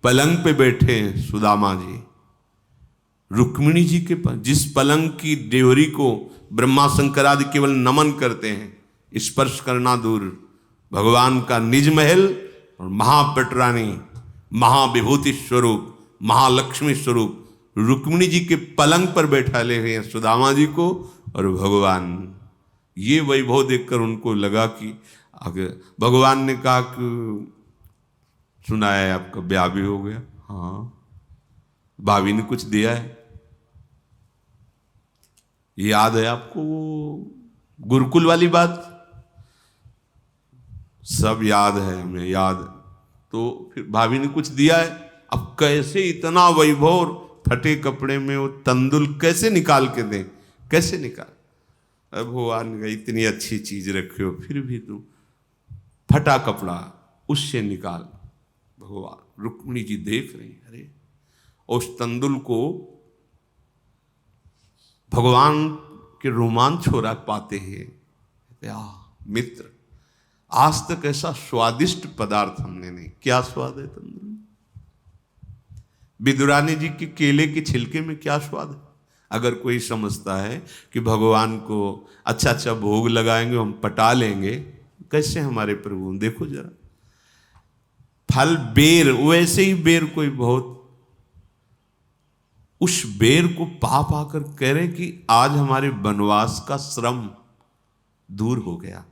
पलंग पे बैठे सुदामा जी, रुक्मिणी जी के जिस पलंग की देवरी को ब्रह्मा शंकर आदि केवल नमन करते हैं, स्पर्श करना दूर, भगवान का निज महल और महापटरानी, महाविभूति स्वरूप, महालक्ष्मी स्वरूप रुक्मिणी जी के पलंग पर बैठा ले हुए हैं सुदामा जी को। और भगवान ये वैभव देखकर उनको लगा कि अगर भगवान ने कहा कि सुना है आपका ब्याह भी हो गया। हाँ, भाभी ने कुछ दिया है, याद है आपको वो गुरुकुल वाली बात? सब याद है हमें, याद। तो फिर भाभी ने कुछ दिया है। अब कैसे इतना वैभव फटे कपड़े में वो तंदुल कैसे निकाल के दें, कैसे निकाल? अब भगवान का इतनी अच्छी चीज रखे हो फिर भी तुम फटा कपड़ा उससे निकाल। भगवान, रुक्मिणी जी देख रही, अरे उस तंदुल को भगवान के रोमांच हो रहा पाते हैं। मित्र, आज तक ऐसा स्वादिष्ट पदार्थ हमने नहीं। क्या स्वाद है तंदुल? विदुरानी जी के केले के छिलके में क्या स्वाद है? अगर कोई समझता है कि भगवान को अच्छा अच्छा भोग लगाएंगे हम पटा लेंगे, कैसे हमारे प्रभु, देखो जरा फल बेर, वैसे ही बेर कोई बहुत, उस बेर को पा पाकर कह रहे कि आज हमारे वनवास का श्रम दूर हो गया।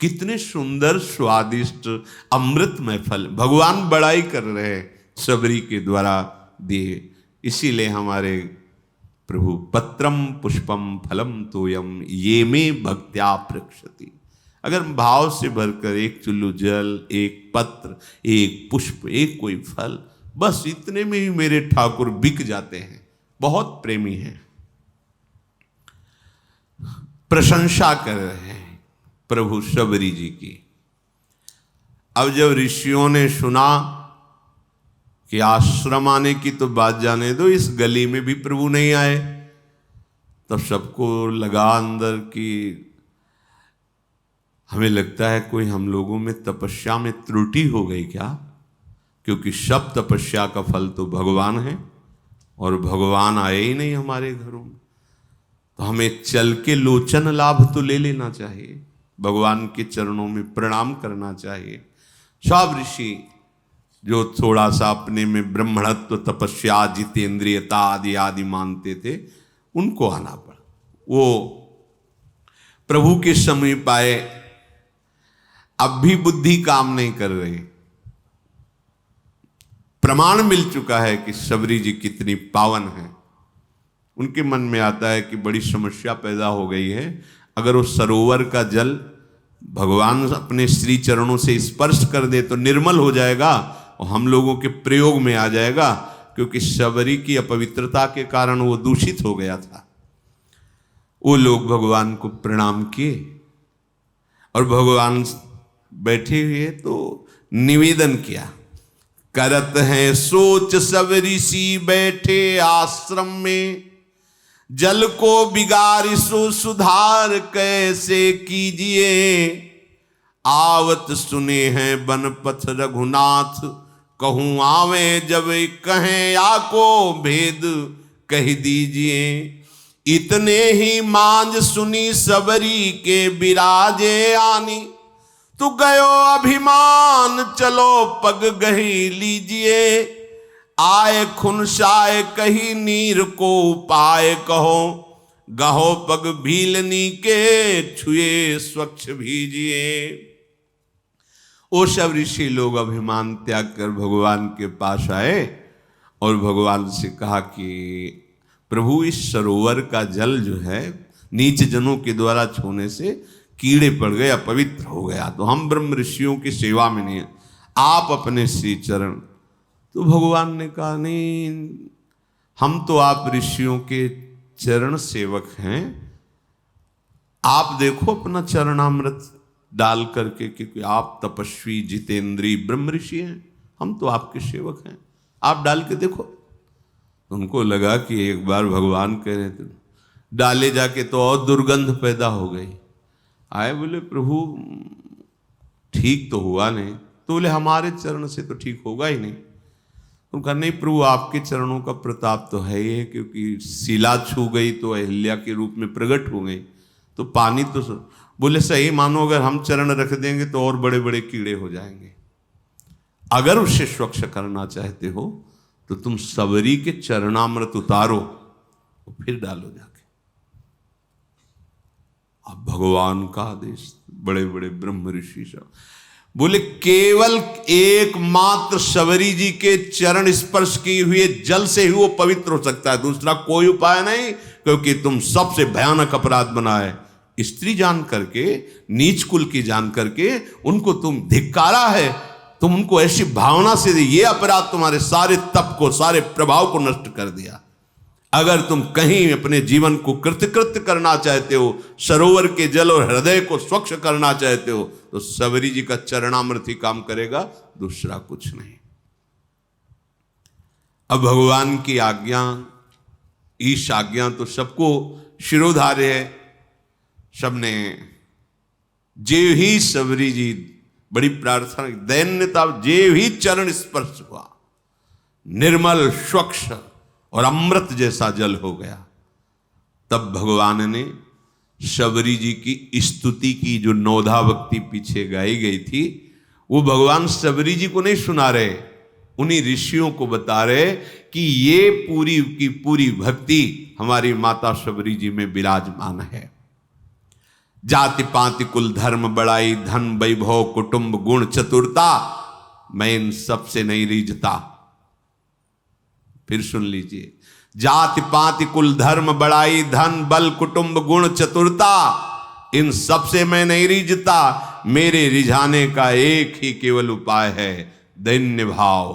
कितने सुंदर स्वादिष्ट अमृतमय फल भगवान बड़ाई कर रहे हैं सबरी के द्वारा दिए। इसीलिए हमारे प्रभु पत्रम पुष्पम फलम तोयम ये में भक्त्या प्रक्षति। अगर भाव से भरकर एक चुल्लू जल, एक पत्र, एक पुष्प, एक कोई फल, बस इतने में ही मेरे ठाकुर बिक जाते हैं। बहुत प्रेमी हैं। प्रशंसा कर रहे हैं प्रभु सबरी जी की। अब जब ऋषियों ने सुना कि आश्रम आने की तो बात जाने दो, इस गली में भी प्रभु नहीं आए, तब सबको लगा अंदर कि हमें लगता है कोई हम लोगों में तपस्या में त्रुटि हो गई क्या? क्योंकि सब तपस्या का फल तो भगवान है और भगवान आए ही नहीं हमारे घरों में, तो हमें चल के लोचन लाभ तो ले लेना चाहिए, भगवान के चरणों में प्रणाम करना चाहिए। सब ऋषि जो थोड़ा सा अपने में ब्रह्मणत्व, तपस्या, जितेंद्रियता आदि आदि मानते थे, उनको आना पड़ा। वो प्रभु के समीप आए, अब भी बुद्धि काम नहीं कर रही। प्रमाण मिल चुका है कि सबरी जी कितनी पावन है। उनके मन में आता है कि बड़ी समस्या पैदा हो गई है। अगर वो सरोवर का जल भगवान अपने श्री चरणों से स्पर्श कर दे तो निर्मल हो जाएगा, और हम लोगों के प्रयोग में आ जाएगा, क्योंकि शबरी की अपवित्रता के कारण वो दूषित हो गया था। वो लोग भगवान को प्रणाम किए और भगवान बैठे हुए तो निवेदन किया, करत हैं सोच सब ऋषि बैठे आश्रम में, जल को बिगाड़ सो सुधार कैसे कीजिए, आवत सुने हैं बनपथ रघुनाथ, कहूं आवे जब कहें आको भेद कह दीजिए, इतने ही मांझ सुनी सबरी के बिराजे आनी, तू गयो अभिमान चलो पग गही लीजिए, आए खुनसाए कही नीर को उपाय कहो, गहो पग भीलनी के छुए स्वच्छ भीजिए। वो सब ऋषि लोग अभिमान त्याग कर भगवान के पास आए और भगवान से कहा कि प्रभु इस सरोवर का जल जो है नीच जनों के द्वारा छूने से कीड़े पड़ गए, अपवित्र हो गया, तो हम ब्रह्म ऋषियों की सेवा में नहीं, आप अपने श्री चरण। तो भगवान ने कहा नहीं, हम तो आप ऋषियों के चरण सेवक हैं, आप देखो अपना चरणामृत डाल करके, क्योंकि आप तपस्वी जितेंद्री ब्रह्म ऋषि हैं, हम तो आपके सेवक हैं, आप डाल के देखो। उनको लगा कि एक बार भगवान कह रहे थे, डाले जाके तो और दुर्गंध पैदा हो गई। आए बोले प्रभु ठीक तो हुआ नहीं, तो बोले हमारे चरण से तो ठीक होगा ही नहीं। उनका नहीं प्रभु आपके चरणों का प्रताप तो है ही है, क्योंकि शिला छू गई तो अहिल्या के रूप में प्रकट हो गई, तो पानी तो बोले सही मानो, अगर हम चरण रख देंगे तो और बड़े बड़े कीड़े हो जाएंगे, अगर उसे स्वच्छ करना चाहते हो तो तुम सबरी के चरणामृत उतारो और फिर डालो जाके। अब भगवान का आदेश, बड़े बड़े ब्रह्म ऋषि सब बोले केवल एकमात्र सबरी जी के चरण स्पर्श किए हुए जल से ही वो पवित्र हो सकता है, दूसरा कोई उपाय नहीं, क्योंकि तुम सबसे भयानक अपराध बनाए, स्त्री जान करके, नीच कुल की जान करके उनको तुम धिक्कारा है, तुम उनको ऐसी भावना से ये अपराध तुम्हारे सारे तप को, सारे प्रभाव को नष्ट कर दिया। अगर तुम कहीं अपने जीवन को कृतकृत्य करना चाहते हो, सरोवर के जल और हृदय को स्वच्छ करना चाहते हो, तो सबरी जी का चरणामृत ही काम करेगा, दूसरा कुछ नहीं। अब भगवान की आज्ञा, ईश आज्ञा तो सबको शिरोधार्य है, सबने जे ही सबरी जी बड़ी प्रार्थना, दैन्यता, जे ही चरण स्पर्श हुआ, निर्मल स्वच्छ और अमृत जैसा जल हो गया। तब भगवान ने शबरी जी की स्तुति की, जो नौधा भक्ति पीछे गाई गई थी, वो भगवान शबरी जी को नहीं सुना रहे, उन्हीं ऋषियों को बता रहे कि ये पूरी की पूरी भक्ति हमारी माता शबरी जी में विराजमान है। जाति पाति कुल धर्म बड़ाई धन वैभव कुटुंब गुण चतुरता, मैं इन सबसे नहीं रीझता। फिर सुन लीजिए, जाति पाति कुल धर्म बड़ाई धन बल कुटुंब गुण चतुरता, इन सबसे मैं नहीं रीझता, मेरे रिझाने का एक ही केवल उपाय है, दैन्य भाव,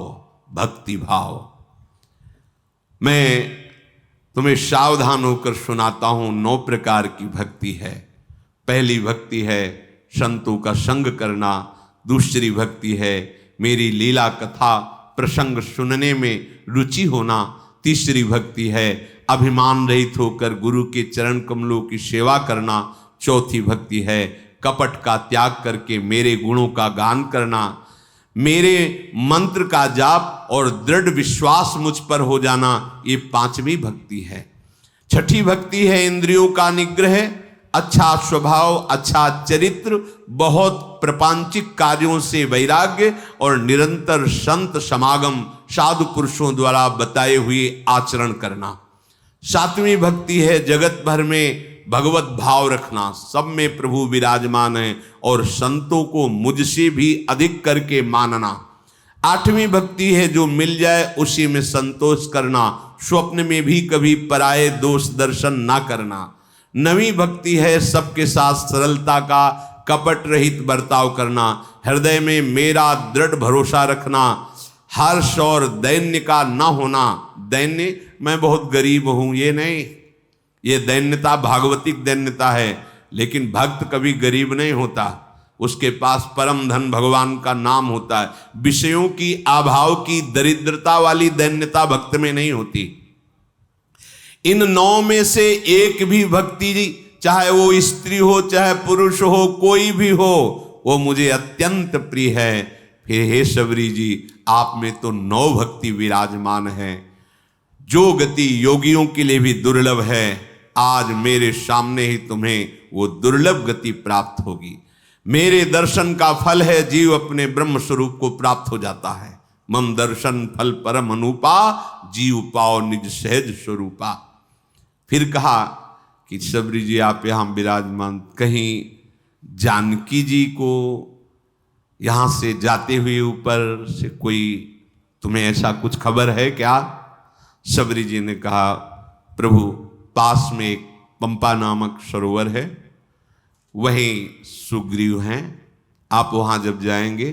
भक्ति भाव। मैं तुम्हें सावधान होकर सुनाता हूं, 9 प्रकार की भक्ति है। पहली भक्ति है संतों का संग करना, दूसरी भक्ति है मेरी लीला कथा प्रसंग सुनने में रुचि होना, तीसरी भक्ति है अभिमान रहित होकर गुरु के चरण कमलों की सेवा करना, चौथी भक्ति है कपट का त्याग करके मेरे गुणों का गान करना, मेरे मंत्र का जाप और दृढ़ विश्वास मुझ पर हो जाना, ये 5वीं भक्ति है। छठी भक्ति है इंद्रियों का निग्रह, अच्छा स्वभाव, अच्छा चरित्र, बहुत प्रपंचिक कार्यों से वैराग्य और निरंतर संत समागम, साधु पुरुषों द्वारा बताए हुए आचरण करना। 7वीं भक्ति है जगत भर में भगवत भाव रखना, सब में प्रभु विराजमान है और संतों को मुझसे भी अधिक करके मानना। 8वीं भक्ति है जो मिल जाए उसी में संतोष करना, स्वप्न में भी कभी पराये दोष दर्शन ना करना। 9वीं भक्ति है सबके साथ सरलता का कपट रहित बर्ताव करना, हृदय में मेरा दृढ़ भरोसा रखना, हर्ष और दैन्य का न होना, दैन्य मैं बहुत गरीब हूं, ये नहीं, ये दैन्यता भागवतिक दैन्यता है। लेकिन भक्त कभी गरीब नहीं होता, उसके पास परम धन भगवान का नाम होता है। विषयों की अभाव की दरिद्रता वाली दैन्यता भक्त में नहीं होती। इन 9 में से एक भी भक्ति, चाहे वो स्त्री हो चाहे पुरुष हो, कोई भी हो, वो मुझे अत्यंत प्रिय है। फिर हे शबरी जी, आप में तो 9 भक्ति विराजमान है, जो गति योगियों के लिए भी दुर्लभ है। आज मेरे सामने ही तुम्हें वो दुर्लभ गति प्राप्त होगी। मेरे दर्शन का फल है जीव अपने ब्रह्म स्वरूप को प्राप्त हो जाता है। मम दर्शन फल परम अनुपा, जीव पाओ निज सहज स्वरूपा। फिर कहा कि शबरी जी आप यहां विराजमान, कहीं जानकी जी को यहां से जाते हुए ऊपर से कोई तुम्हें ऐसा कुछ खबर है क्या? शबरी जी ने कहा प्रभु, पास में एक पंपा नामक सरोवर है, वहीं सुग्रीव हैं, आप वहां जब जाएंगे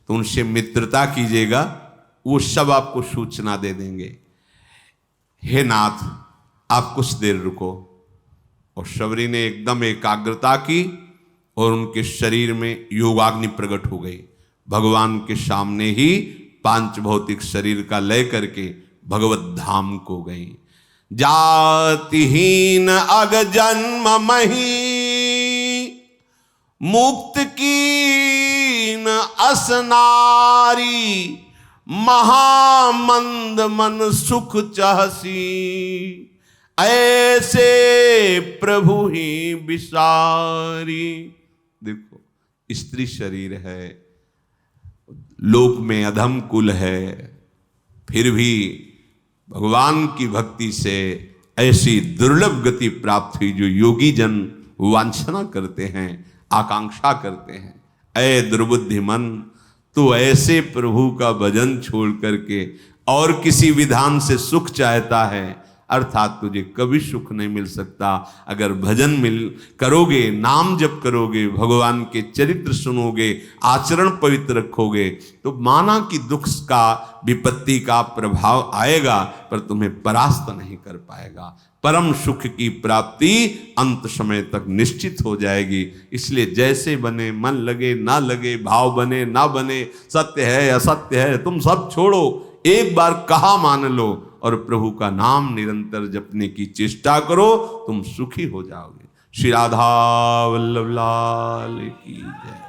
तो उनसे मित्रता कीजिएगा, वो सब आपको सूचना दे देंगे। हे नाथ, आप कुछ देर रुको। और शबरी ने एकदम एकाग्रता की और उनके शरीर में योगाग्नि प्रकट हो गई। भगवान के सामने ही पांच भौतिक शरीर का लय करके भगवत धाम को गई। जातिहीन अग जन्म मही, मुक्त कीन असनारी, महामंद मन सुख चाहसी, ऐसे प्रभु ही विसारी। देखो, स्त्री शरीर है, लोक में अधम कुल है, फिर भी भगवान की भक्ति से ऐसी दुर्लभ गति प्राप्त हुई जो योगी जन वांछना करते हैं, आकांक्षा करते हैं। ऐ दुर्बुद्धि मन, तू ऐसे प्रभु का भजन छोड़ करके और किसी विधान से सुख चाहता है, अर्थात तुझे कभी सुख नहीं मिल सकता। अगर भजन करोगे, नाम जप करोगे, भगवान के चरित्र सुनोगे, आचरण पवित्र रखोगे, तो माना कि दुख का, विपत्ति का प्रभाव आएगा, पर तुम्हें परास्त नहीं कर पाएगा। परम सुख की प्राप्ति अंत समय तक निश्चित हो जाएगी। इसलिए जैसे बने, मन लगे ना लगे, भाव बने ना बने, सत्य है असत्य है, तुम सब छोड़ो, एक बार कहा मान लो और प्रभु का नाम निरंतर जपने की चेष्टा करो, तुम सुखी हो जाओगे। श्री राधा वल्लभ लाल की जय।